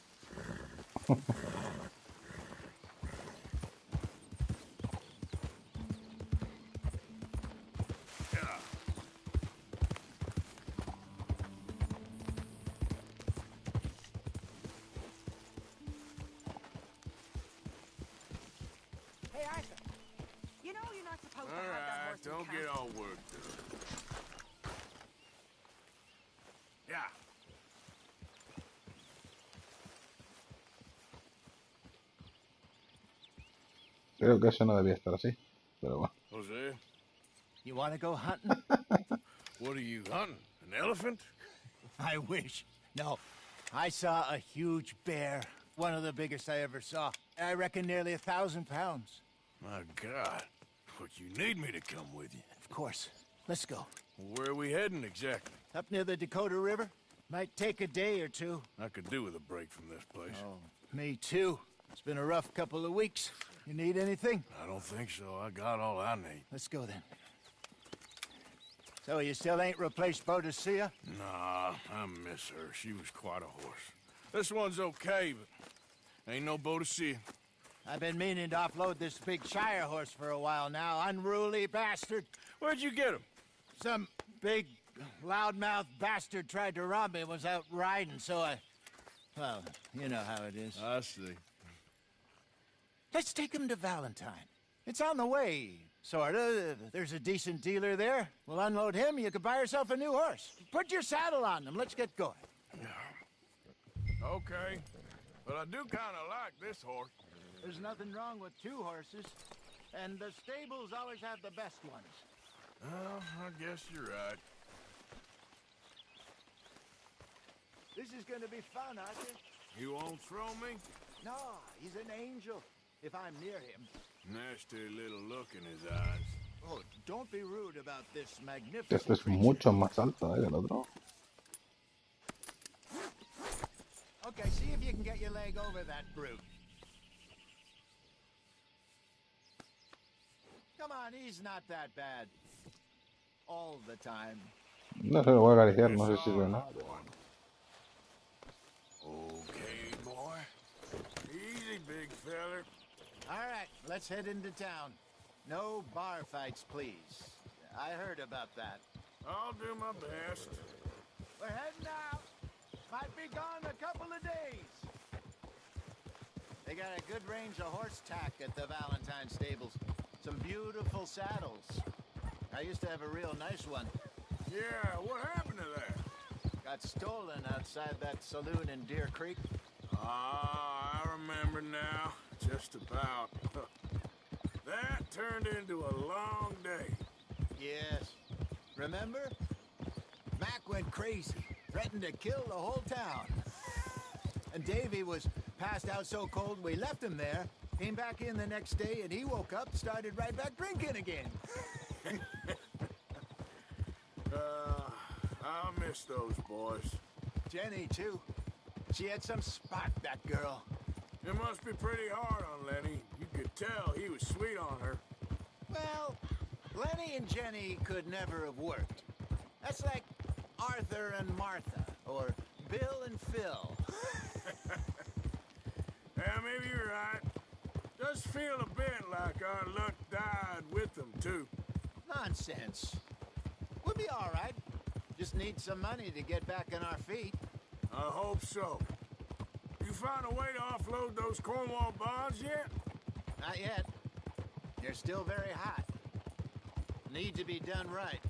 Hey, Arthur. You know you're not supposed to All have that right, horse in don't town. get all worked up. Yeah. Creo que eso no debía estar así. Pero bueno. Jose, You want to go hunting? what are you hunting? An elephant? I wish. No. I saw a huge bear. One of the biggest I ever saw. I reckon nearly 1,000 pounds. My God. But you need me to come with you. Of course. Let's go. Where are we heading exactly? Up near the Dakota River. Might take a day or two. I could do with a break from this place. Oh, me too. It's been a rough couple of weeks. You need anything? I don't think so. I got all I need. Let's go then. So you still ain't replaced Boadicea? Nah, I miss her. She was quite a horse. This one's okay, but ain't no Boadicea. I've been meaning to offload this big Shire horse for a while now. Unruly bastard. Where'd you get him? Some big, loudmouth bastard tried to rob me and was out riding, so I... Well, you know how it is. I see. Let's take him to Valentine. It's on the way, sorta. There's a decent dealer there. We'll unload him, you could buy yourself a new horse. Put your saddle on him, let's get going. Okay. But I do kind of like this horse. There's nothing wrong with two horses. And the stables always have the best ones. Well, I guess you're right. This is gonna be fun, Arthur. You won't throw me? No, he's an angel. If I'm near him. Nasty little look in his eyes. Oh, don't be rude about this Este magnificent es creature. mucho más alto, que el otro. Okay, see if you can get your leg over that brute. Come on, he's not that bad. All the time. No sé, lo voy a acariciar, no sé si sirve o no. Pero bueno. Okay, boy. Easy, big feller. All right, let's head into town. No bar fights, please. I heard about that. I'll do my best. We're heading out. Might be gone a couple of days. They got a good range of horse tack at the Valentine stables. Some beautiful saddles. I used to have a real nice one. Yeah, what happened to that? Got stolen outside that saloon in Deer Creek. Ah, I remember now. Just about. That turned into a long day. Yes. Remember? Mac went crazy. Threatened to kill the whole town. And Davy was passed out so cold we left him there. Came back in the next day and he woke up, started right back drinking again. I'll miss those boys. Jenny, too. She had some spot, that girl. It must be pretty hard on Lenny. You could tell he was sweet on her. Well, Lenny and Jenny could never have worked. That's like Arthur and Martha, or Bill and Phil. Yeah, maybe you're right. Does feel a bit like our luck died with them, too. Nonsense. We'll be all right. Just need some money to get back on our feet. I hope so. You found a way to offload those Cornwall bonds yet? Not yet. They're still very hot. Need to be done right.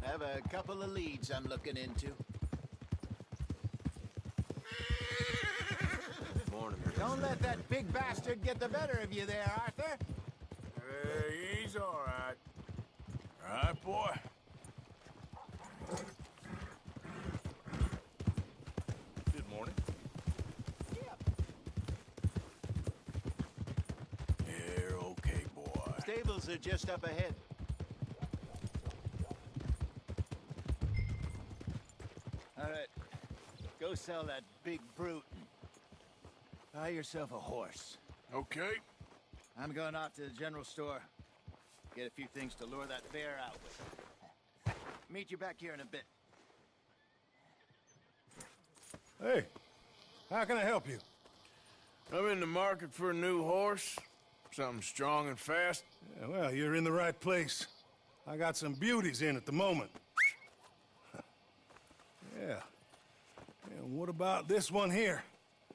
I have a couple of leads I'm looking into. Morning, Don't let that big bastard get the better of you there, Arthur. He's all right. All right, boy. Good morning. You're okay, boy. Stables are just up ahead. All right. Go sell that big brute. Buy yourself a horse. Okay. I'm going off to the general store. Get a few things to lure that bear out with. Meet you back here in a bit. Hey, how can I help you? I'm in the market for a new horse. Something strong and fast. Yeah, well, you're in the right place. I got some beauties in at the moment. Yeah. And what about this one here?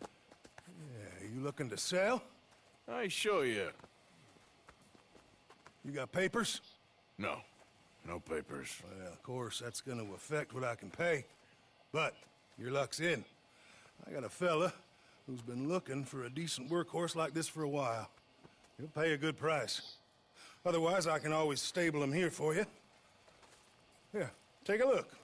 Yeah, you looking to sell? I ain't sure yet. You got papers? No. No papers. Well, of course, that's gonna affect what I can pay. But your luck's in. I got a fella who's been looking for a decent workhorse like this for a while. He'll pay a good price. Otherwise, I can always stable him here for you. Here, take a look.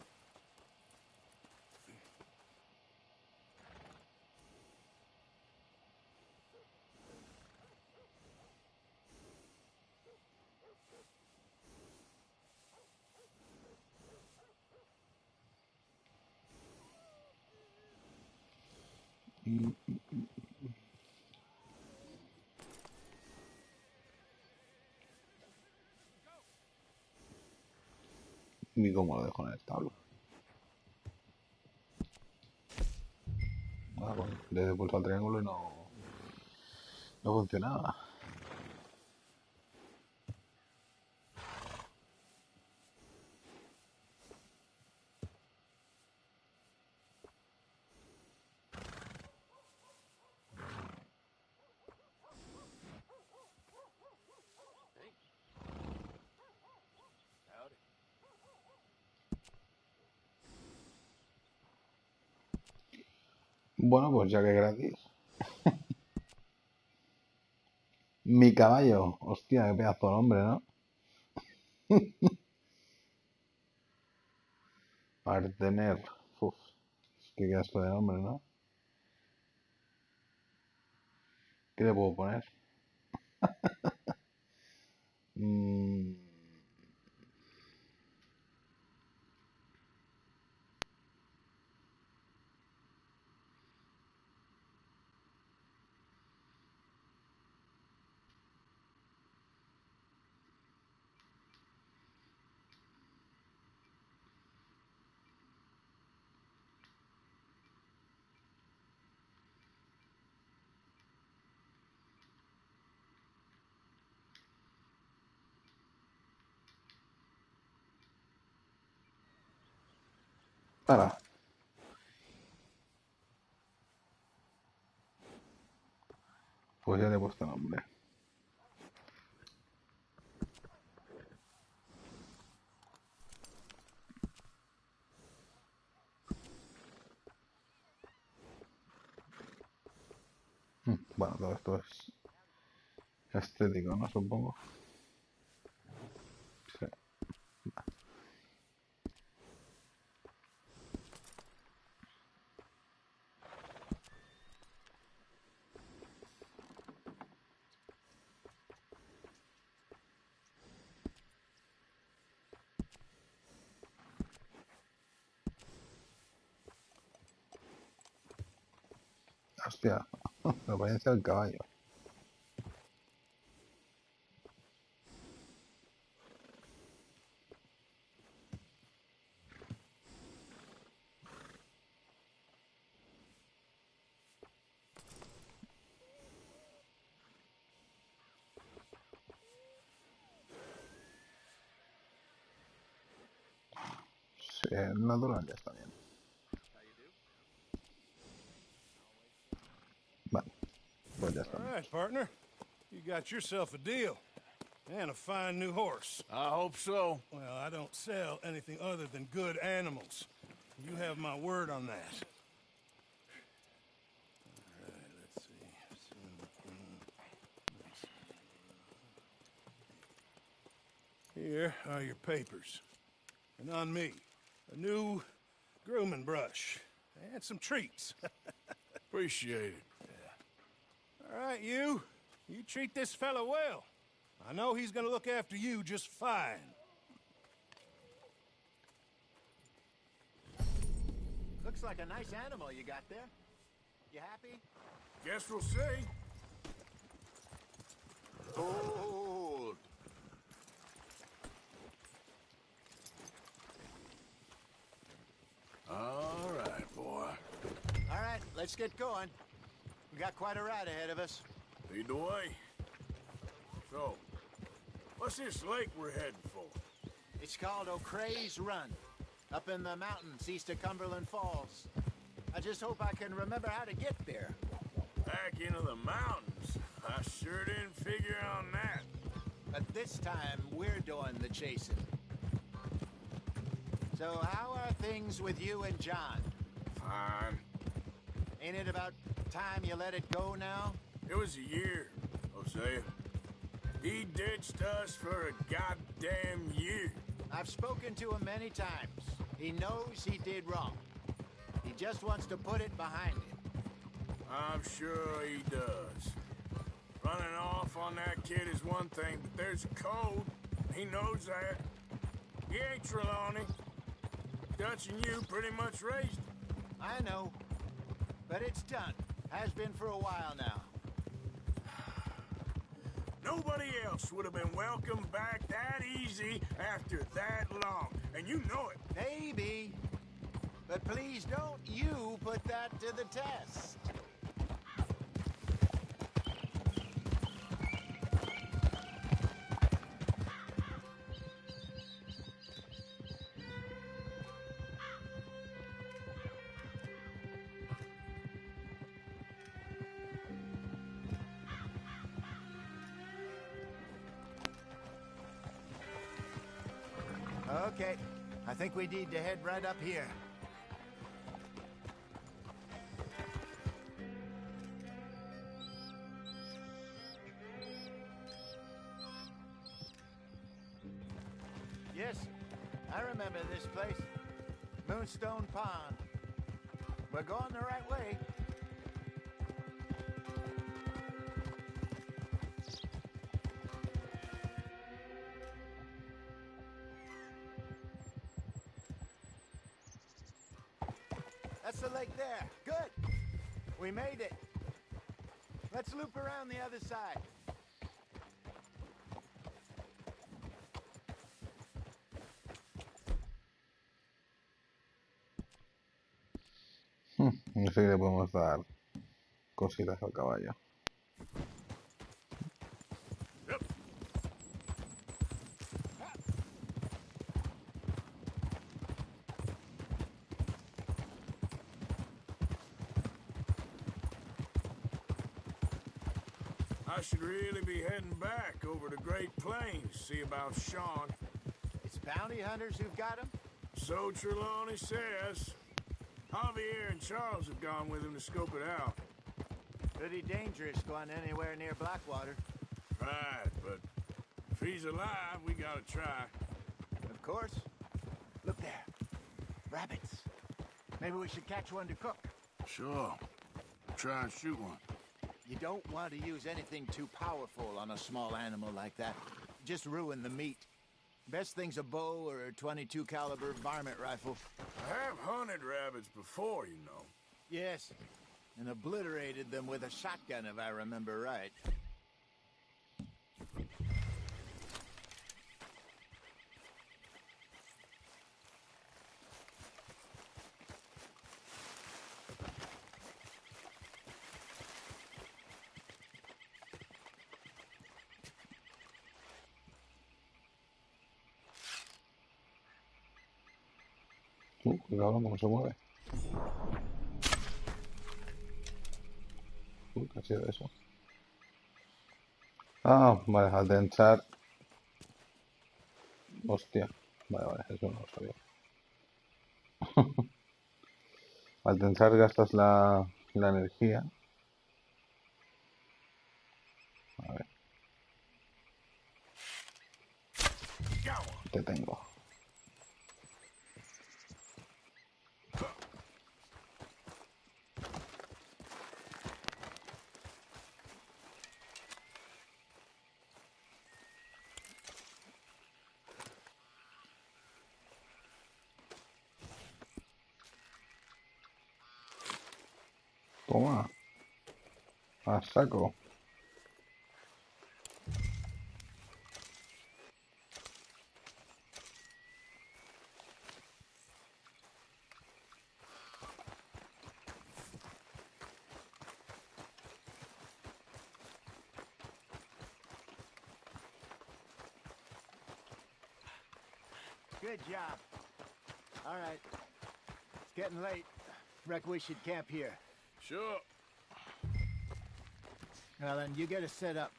Ni cómo lo dejo en el establo. Ah, bueno, le he pulsado al triángulo y no funcionaba. Bueno, pues ya que gratis. Mi caballo. Hostia, qué pedazo de nombre, ¿no? Artener. Uf, es que qué asco de nombre, ¿no? ¿Qué le puedo poner? Mm, para. Pues ya le he puesto nombre. Bueno, todo esto es estético, ¿no? Supongo. Sí. Hostia, me parece el caballo. Sí, el natural ya está bien. Vale, pues ya está. All right, partner. You got yourself a deal. And a fine new horse. I hope so. Well, I don't sell anything other than good animals. You have my word on that. All right, let's see. Here are your papers. And on me, a new grooming brush. And some treats. Appreciate it. All right, you. You treat this fella well. I know he's gonna look after you just fine. Looks like a nice animal you got there. You happy? Guess we'll see. Hold. All right, boy. All right, let's get going. We got quite a ride ahead of us. Lead the way. So, what's this lake we're heading for? It's called O'Creagh's Run, up in the mountains east of Cumberland Falls. I just hope I can remember how to get there. Back into the mountains? I sure didn't figure on that. But this time, we're doing the chasing. So how are things with you and John? Fine. Ain't it about time you let it go now? It was a year, Hosea. He ditched us for a goddamn year. I've spoken to him many times. He knows he did wrong. He just wants to put it behind him. I'm sure he does. Running off on that kid is one thing, but there's a code. He knows that. He ain't Trelawney. Dutch and you pretty much raised him. I know. But it's done. Has been for a while now. Nobody else would have been welcomed back that easy after that long. And you know it. Maybe. But please don't you put that to the test. Okay, I think we need to head right up here. Moonstone Pond. We're going the right way. That's the lake there. Good. We made it. Let's loop around the other side. No sé si le podemos dar cositas al caballo. I should really be heading back over to Great Plains, see about Sean. It's bounty hunters who've got him? So Trelawney says. Javier and Charles have gone with him to scope it out. Pretty dangerous going anywhere near Blackwater. Right, but if he's alive, we gotta try. Of course. Look there. Rabbits. Maybe we should catch one to cook. Sure. Try and shoot one. You don't want to use anything too powerful on a small animal like that. Just ruin the meat. Best thing's a bow or a .22 caliber varmint rifle. I have hunted rabbits before, you know. Yes, and obliterated them with a shotgun, if I remember right. Cabrón, cómo se mueve. ¿Qué ha sido eso? Ah, vale, al tensar. Hostia. Vale, eso no lo sabía. Al tensar gastas la energía. A ver. Te tengo. Toma. A saco. Good job. All right. It's getting late. Reckon we should camp here. Sure. Well, then you get us set up.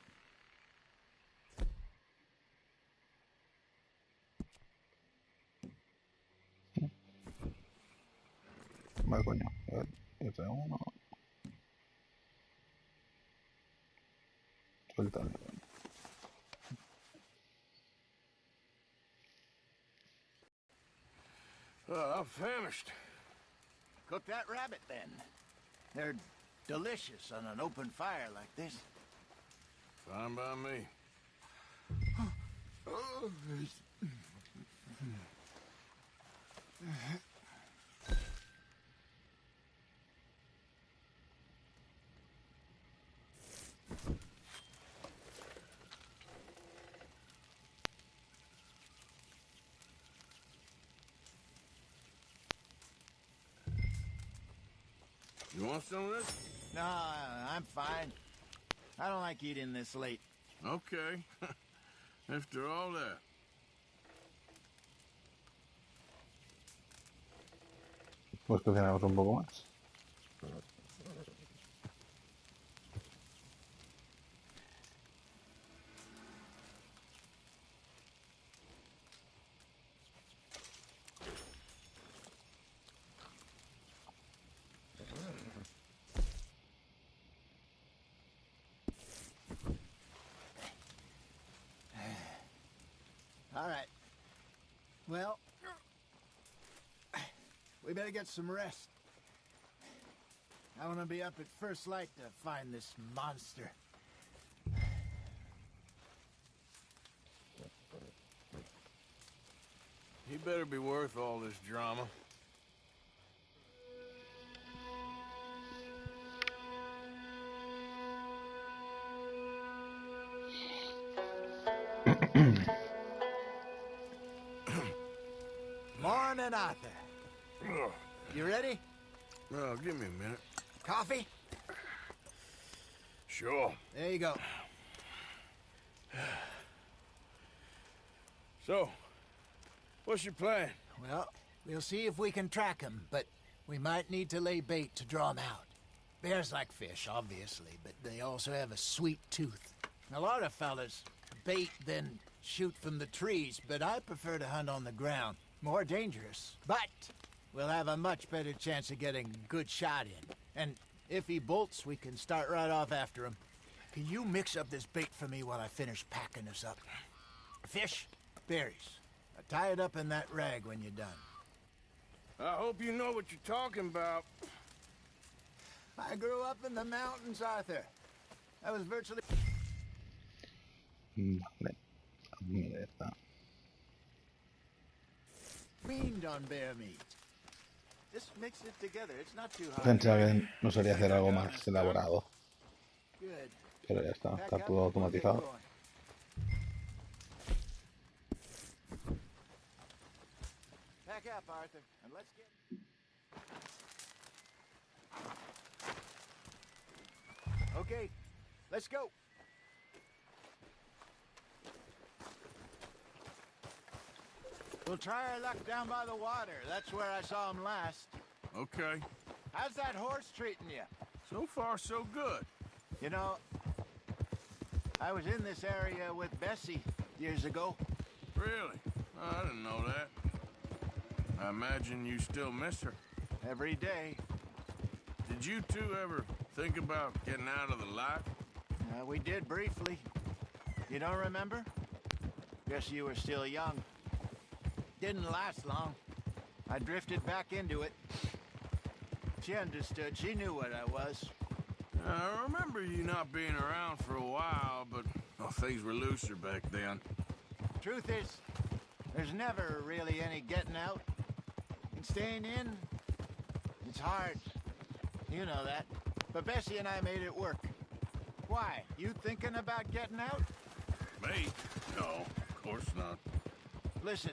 Vale, coño. A ver, este uno. Suéltale. I'm famished. Cook that rabbit, then. They're delicious on an open fire like this. Fine by me. You want some of this? No, I'm fine. I don't like eating this late. Okay. After all that. Pues cocinamos un poco más. All right. Well, We better get some rest. I want to be up at first light to find this monster. He better be worth all this drama. Morning, Arthur. You ready? Well, give me a minute. Coffee? Sure. There you go. So, what's your plan? Well, we'll see if we can track him, but we might need to lay bait to draw him out. Bears like fish, obviously, but they also have a sweet tooth. A lot of fellas bait, then shoot from the trees, but I prefer to hunt on the ground. More dangerous, but we'll have a much better chance of getting a good shot in. And if he bolts, we can start right off after him. Can you mix up this bait for me while I finish packing this up? Fish, berries. Tie it up in that rag when you're done. I hope you know what you're talking about. I grew up in the mountains, Arthur. I was virtually... Vale. Mira, ya está. Weaned on bear meat. Just mix it together. It's not too hard. Pensaba que no sería hacer algo más elaborado. Good. Pero ya está todo automatizado. Pack up, Arthur, and let's get... Okay, let's go. We'll try our luck down by the water. That's where I saw him last. Okay. How's that horse treating you? So far, so good. You know, I was in this area with Bessie years ago. Really? Oh, I didn't know that. I imagine you still miss her. Every day. Did you two ever think about getting out of the life? We did briefly. You don't remember? Guess you were still young. Didn't last long. I drifted back into it. She understood. She knew what I was. I remember you not being around for a while, but things were looser back then. Truth is, there's never really any getting out. And staying in, it's hard. You know that. But Bessie and I made it work. Why? You thinking about getting out? Me? No, of course not. Listen,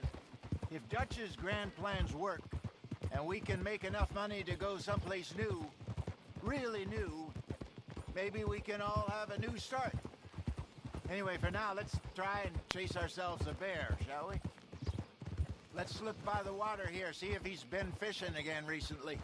if Dutch's grand plans work, and we can make enough money to go someplace new, really new, maybe we can all have a new start. Anyway, for now, let's try and chase ourselves a bear, shall we? Let's slip by the water here, see if he's been fishing again recently.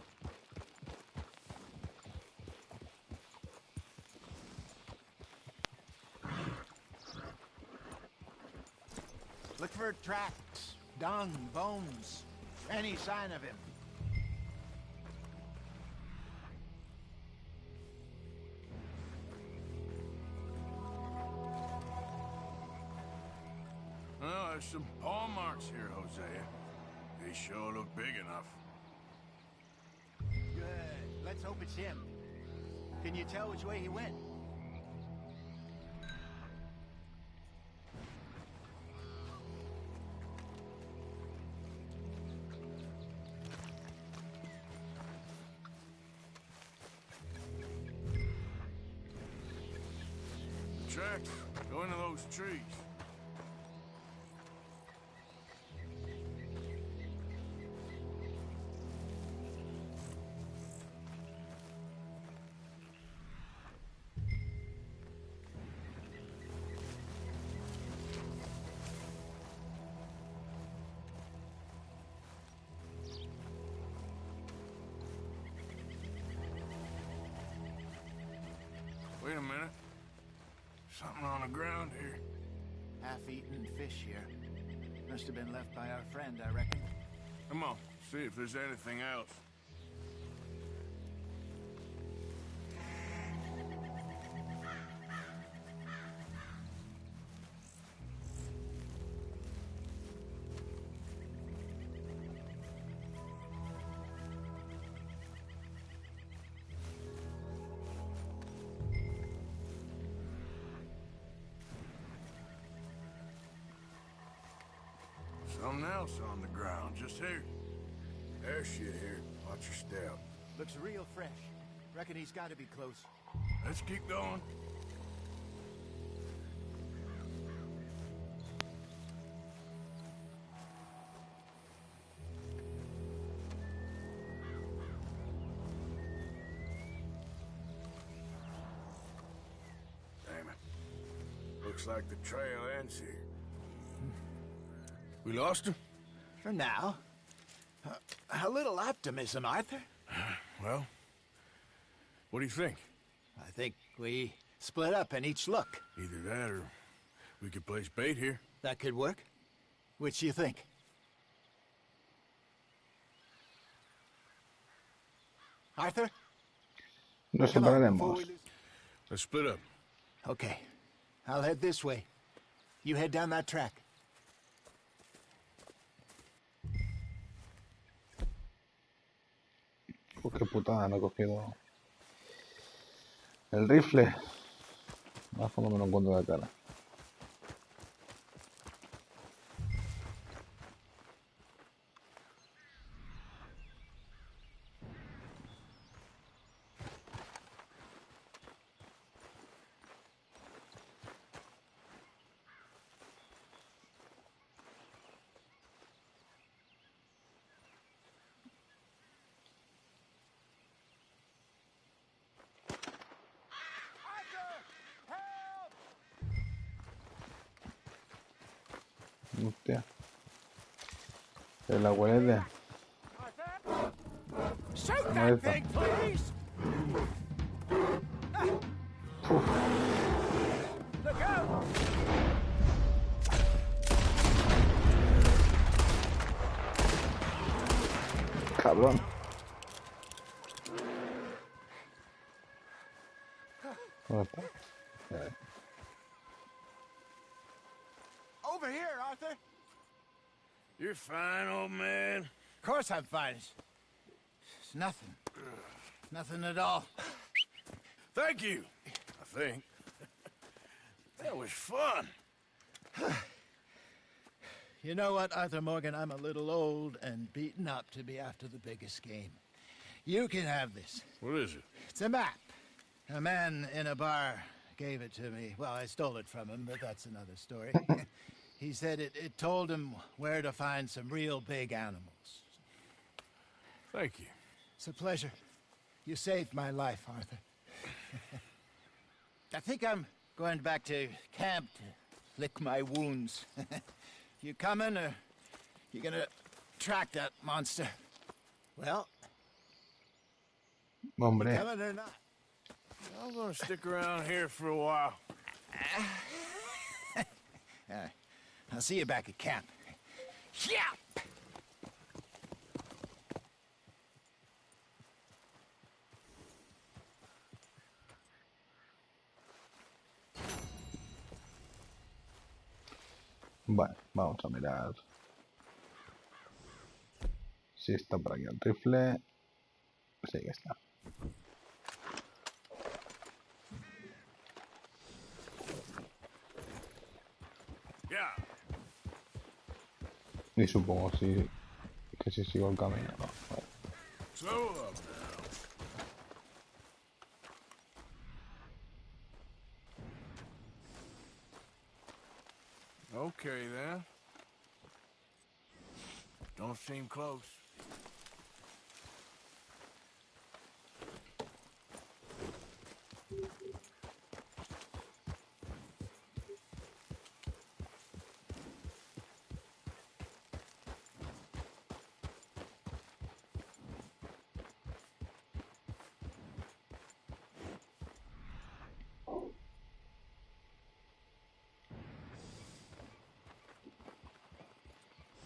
Look for tracks, dung, bones, any sign of him. Well, there's some paw marks here, Hosea. They sure look big enough. Good. Let's hope it's him. Can you tell which way he went? The tracks go into those trees. Wait a minute. Something on the ground here. Half-eaten fish here. Must have been left by our friend, I reckon. Come on, see if there's anything else. Something else on the ground, just here. There's shit here. Watch your step. Looks real fresh. Reckon he's got to be close. Let's keep going. Damn it. Looks like the trail ends here. We lost him? For now. A little optimism, Arthur. Well, what do you think? I think we split up and each look. Either that or we could place bait here. That could work. Which do you think? Arthur? Nos Come on, separaremos. before we lose- Let's split up. Okay. I'll head this way. You head down that track. Qué putada, no he cogido el rifle. Más cuando me lo encuentro de cara. Hostia. El abuelete. Shoot No that está. thing, please! Look out! Cabrón. ¿Dónde está? Over here, Arthur. You're fine, old man. Of course I'm fine. It's nothing. Nothing at all. Thank you, I think. That was fun. You know what, Arthur Morgan? I'm a little old and beaten up to be after the biggest game. You can have this. What is it? It's a map. A man in a bar gave it to me. Well, I stole it from him, but that's another story. He said it told him where to find some real big animals. Thank you. It's a pleasure. You saved my life, Arthur. I think I'm going back to camp to lick my wounds. You coming, or you gonna track that monster? Well, Hombre. coming or not? I'm gonna stick around here for a while. All right. I'll see you back at camp. Yeah! Vale, vamos a mirar si está por aquí el rifle. Sí que está. Yeah. Y supongo que si sigo el camino, ¿no? Vale. Slow up now. Okay, then. Don't seem close.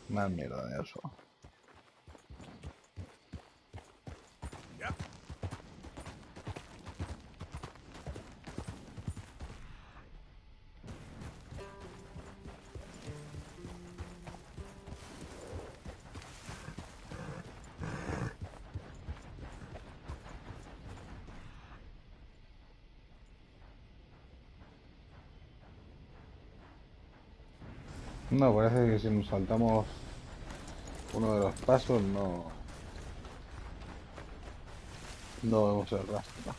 Más mierda de eso. Yep. No, parece que si nos saltamos Uno de los pasos no vemos el rastro.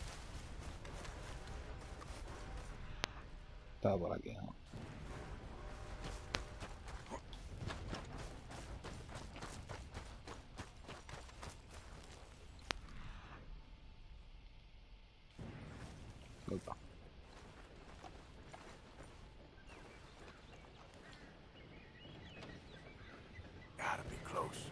Estaba por aquí, ¿no? Opa. Gotta be close.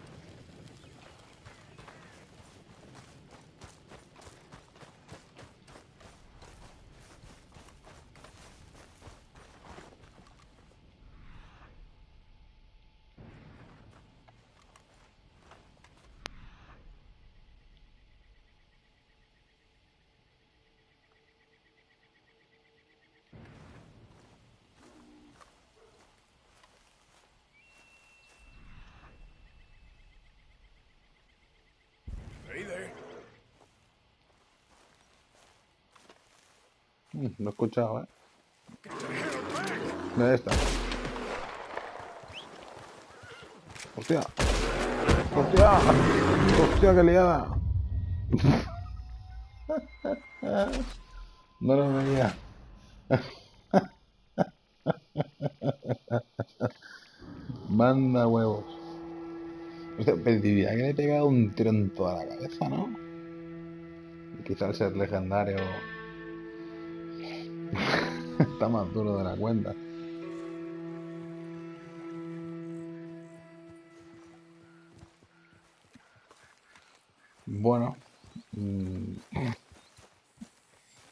Hey there. No he escuchado, ¿eh? ¿Dónde está? ¡Hostia! ¡Hostia! ¡Hostia, qué liada! No lo veía. Manda huevos. Hostia, pero diría que le he pegado un tiro en toda la cabeza, ¿no? Y quizá al ser legendario está más duro de la cuenta. Bueno.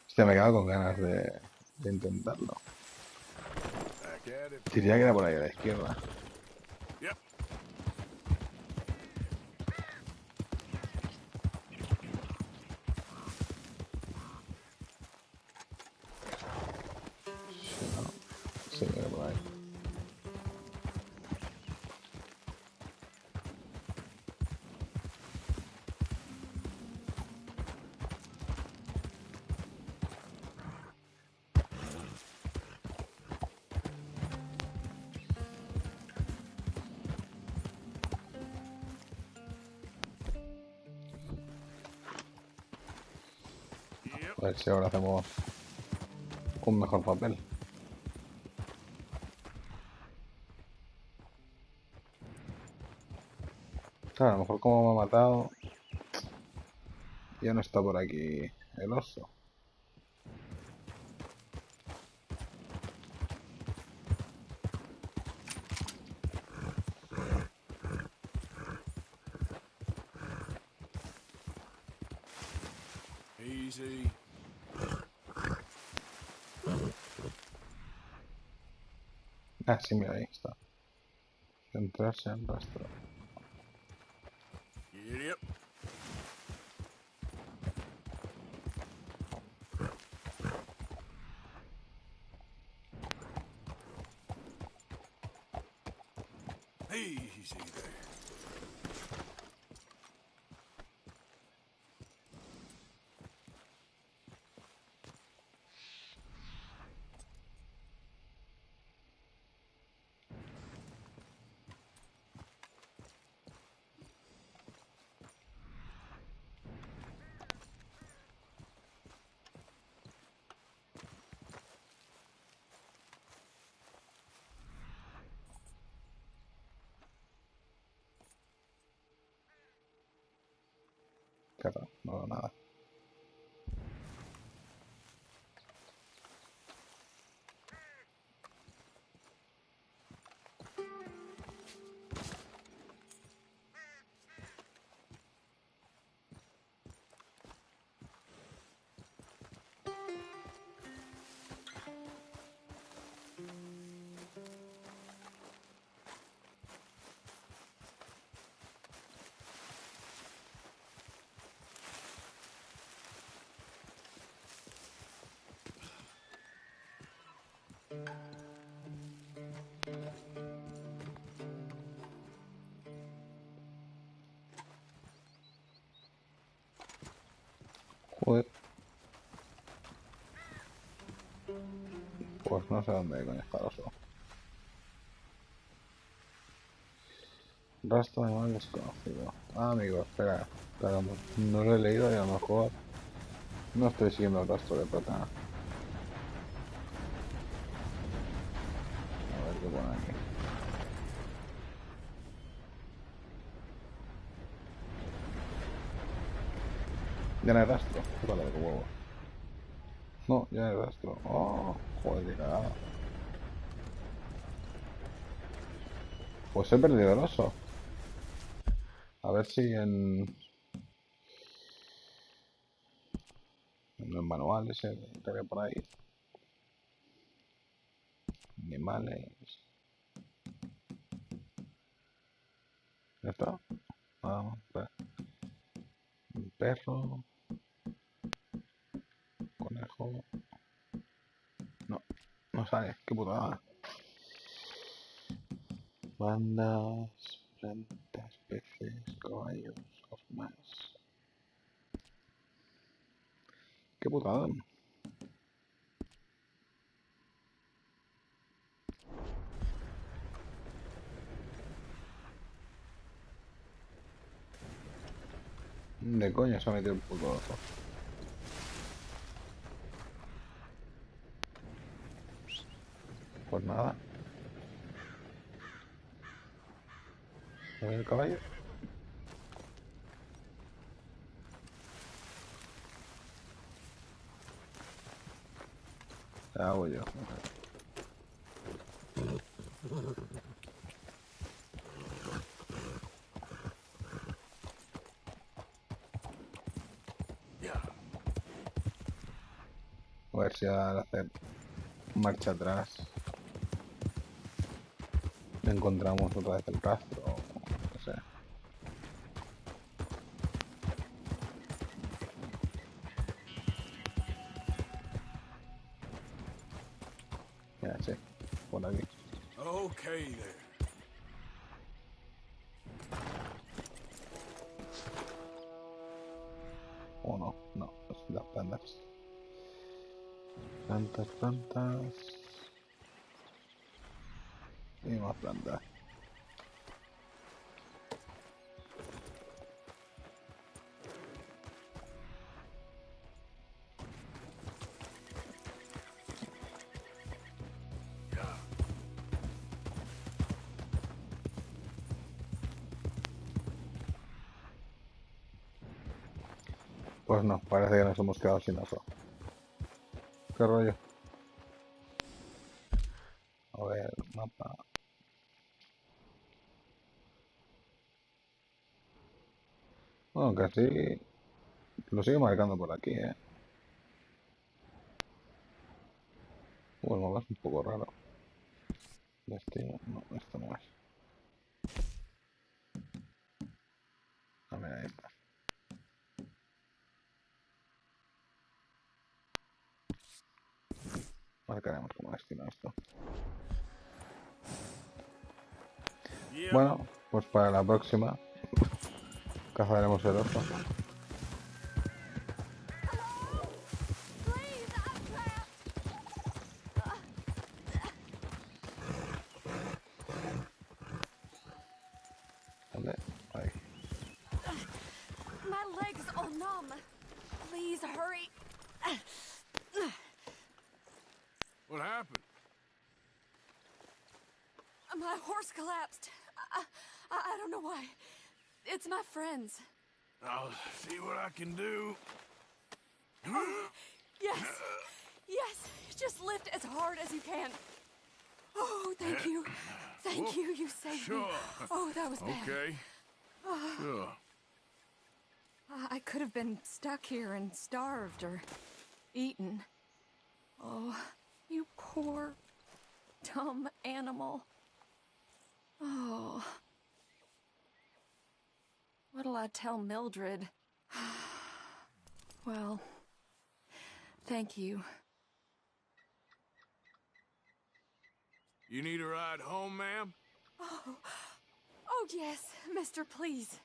Hostia, me he quedado con ganas de intentarlo. Diría que era por ahí a la izquierda. Yep. Sí, era por ahí. A ver si ahora hacemos un mejor papel. Claro, a lo mejor como me ha matado, ya no está por aquí el oso. Easy. Ah, sí, mira, ahí está. Centrarse en rastro. Yep. Easy there. Claro, no veo nada. Joder. Pues no sé dónde coño está el oso. Rastro de animal desconocido. Ah, amigo, espera. Caramba, no lo he leído y a lo mejor no estoy siguiendo el rastro de prota. A ver qué pone aquí. Ya no hay rastro. Vale, qué huevo. No, ya no hay rastro. Oh, joder, qué cagada. Pues he perdido el oso. A ver si en el manual ese que había por ahí. Animales. ¿Ya está? Ah, espera. Un perro. Conejo. No, no sale. Qué putada. Bandas, plantas, peces, caballos, más. Qué putada. De coña se ha metido el puto ojo. Pues nada. A ver el caballo. ¿Qué hago yo? A ver si al hacer marcha atrás encontramos otra vez el rastro. No sé. Ya sé. Por aquí. Okay there. O no, no. Las plantas. Plantas, plantas. Y más plantas. Pues no, parece que nos hemos quedado sin oso. ¿Qué rollo? A ver, mapa. Bueno, casi lo sigue marcando por aquí, ¿eh? Bueno, el mapa es un poco raro. Destino, no, esto no es. A ver, ahí está. Marcaremos como destino esto. Bueno, pues para la próxima cazaremos el oso. ¿Dónde? Ahí. My legs are numb. Please hurry. What happened? My horse collapsed. I don't know why. It's my friends. I'll see what I can do. Yes. Yes. Just lift as hard as you can. Oh, thank you. Thank you. You saved me. Oh, that was bad. Okay. Sure. I could have been stuck here and starved or eaten. Oh, you poor, dumb animal. Oh. What'll I tell Mildred? Well, thank you. You need a ride home, ma'am? Oh, yes, mister, please.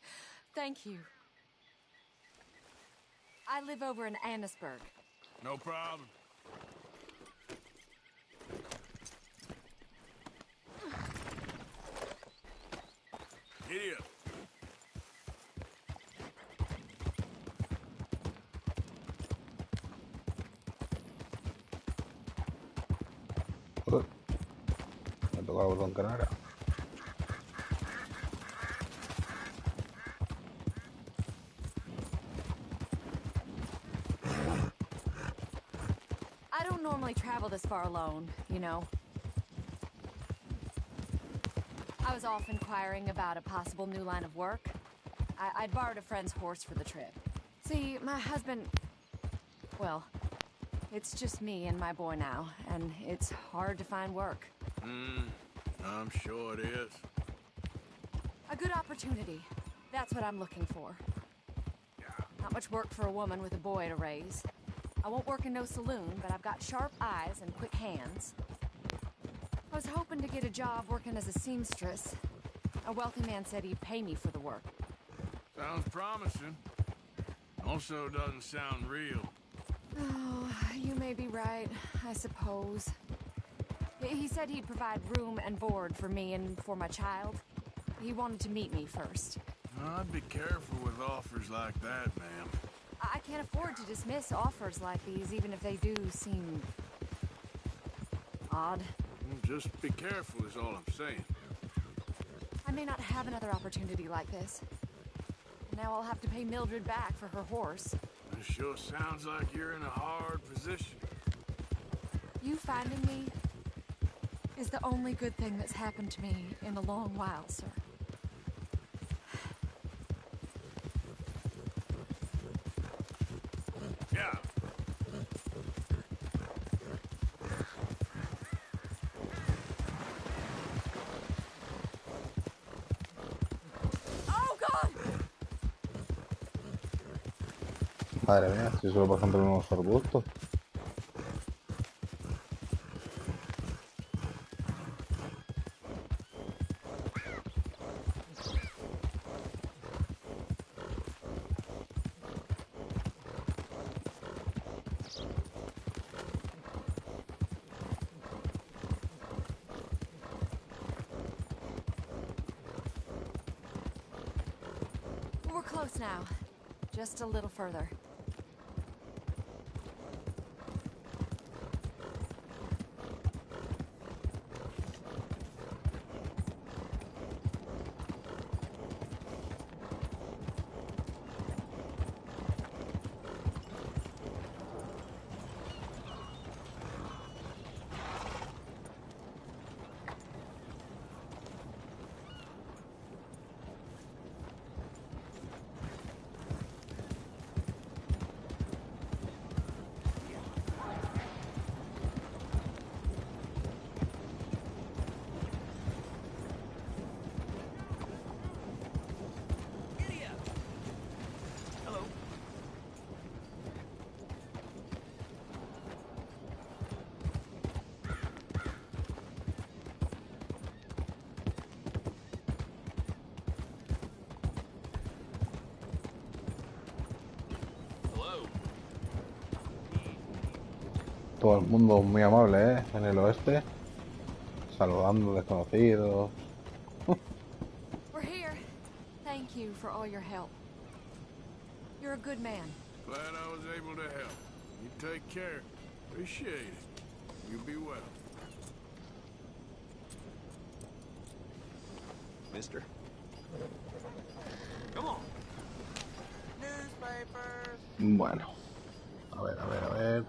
Thank you. I live over in Annisburg. No problem. Giddy up. Me toca el botón que no era. I don't normally travel this far alone, you know. I was off inquiring about a possible new line of work. I'd borrowed a friend's horse for the trip. See, my husband... Well, it's just me and my boy now, and it's hard to find work. I'm sure it is. A good opportunity. That's what I'm looking for. Not much work for a woman with a boy to raise. I won't work in no saloon, but I've got sharp eyes and quick hands. I was hoping to get a job working as a seamstress. A wealthy man said he'd pay me for the work. Sounds promising. Also doesn't sound real. Oh, you may be right, I suppose. He said he'd provide room and board for me and for my child. He wanted to meet me first. I'd be careful with offers like that, ma'am. I can't afford to dismiss offers like these, even if they do seem... odd. Just be careful is all I'm saying. I may not have another opportunity like this. Now I'll have to pay Mildred back for her horse. It sure sounds like you're in a hard position. You finding me is the only good thing that's happened to me in a long while, sir. Yeah. Oh, God! Madre mía, si solo pasan por unos arbustos. We're close now. Just a little further. Todo el mundo muy amable, ¿eh? En el oeste. Saludando desconocidos. We're here. Thank you for all your help. You're a good man. Glad I was able to help. You take care. Appreciate it. You be well. Mister. Come on. Newspapers. Bueno. A ver, a ver, a ver.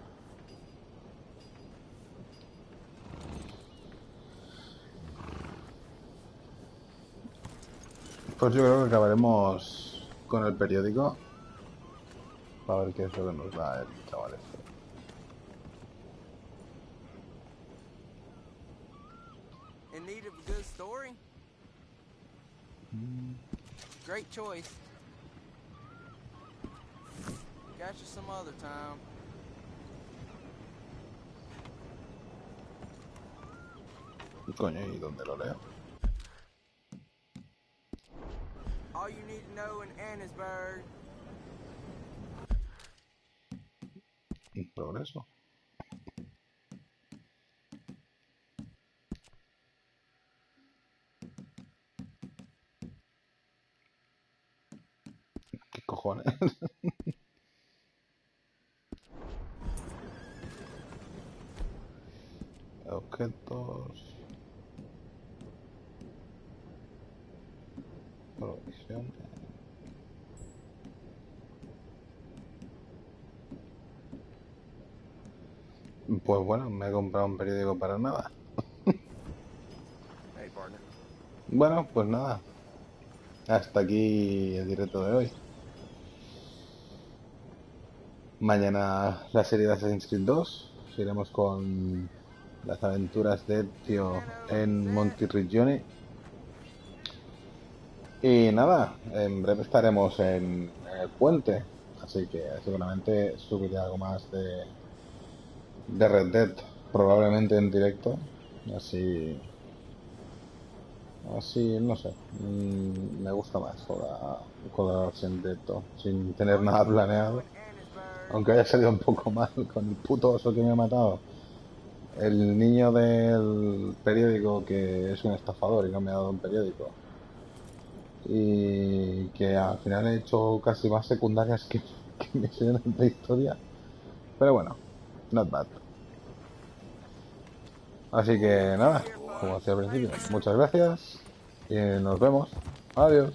Pues yo creo que acabaremos con el periódico. A ver qué es lo que nos da el chaval este. In need of a good story? Great choice. Got you some other time. Coño, ¿y dónde lo leo? All you need to know in Annisburg. Progreso. cojones. Objetos. Provisiones. Pues bueno, me he comprado un periódico para nada. Hey, partner. Bueno, pues nada. Hasta aquí el directo de hoy. Mañana la serie de Assassin's Creed 2. Iremos con las aventuras de Ezio en Monteriggioni. Y nada, en breve estaremos en el puente. Así que seguramente subiré algo más de Red Dead. Probablemente en directo. Así, no sé. Me gusta más jugar en directo. Sin tener nada planeado. Aunque haya salido un poco mal con el puto oso que me ha matado. El niño del periódico que es un estafador y no me ha dado un periódico. Y que al final he hecho casi más secundarias que misiones de historia. Pero bueno, not bad. Así que nada, como decía al principio, muchas gracias y nos vemos. Adiós.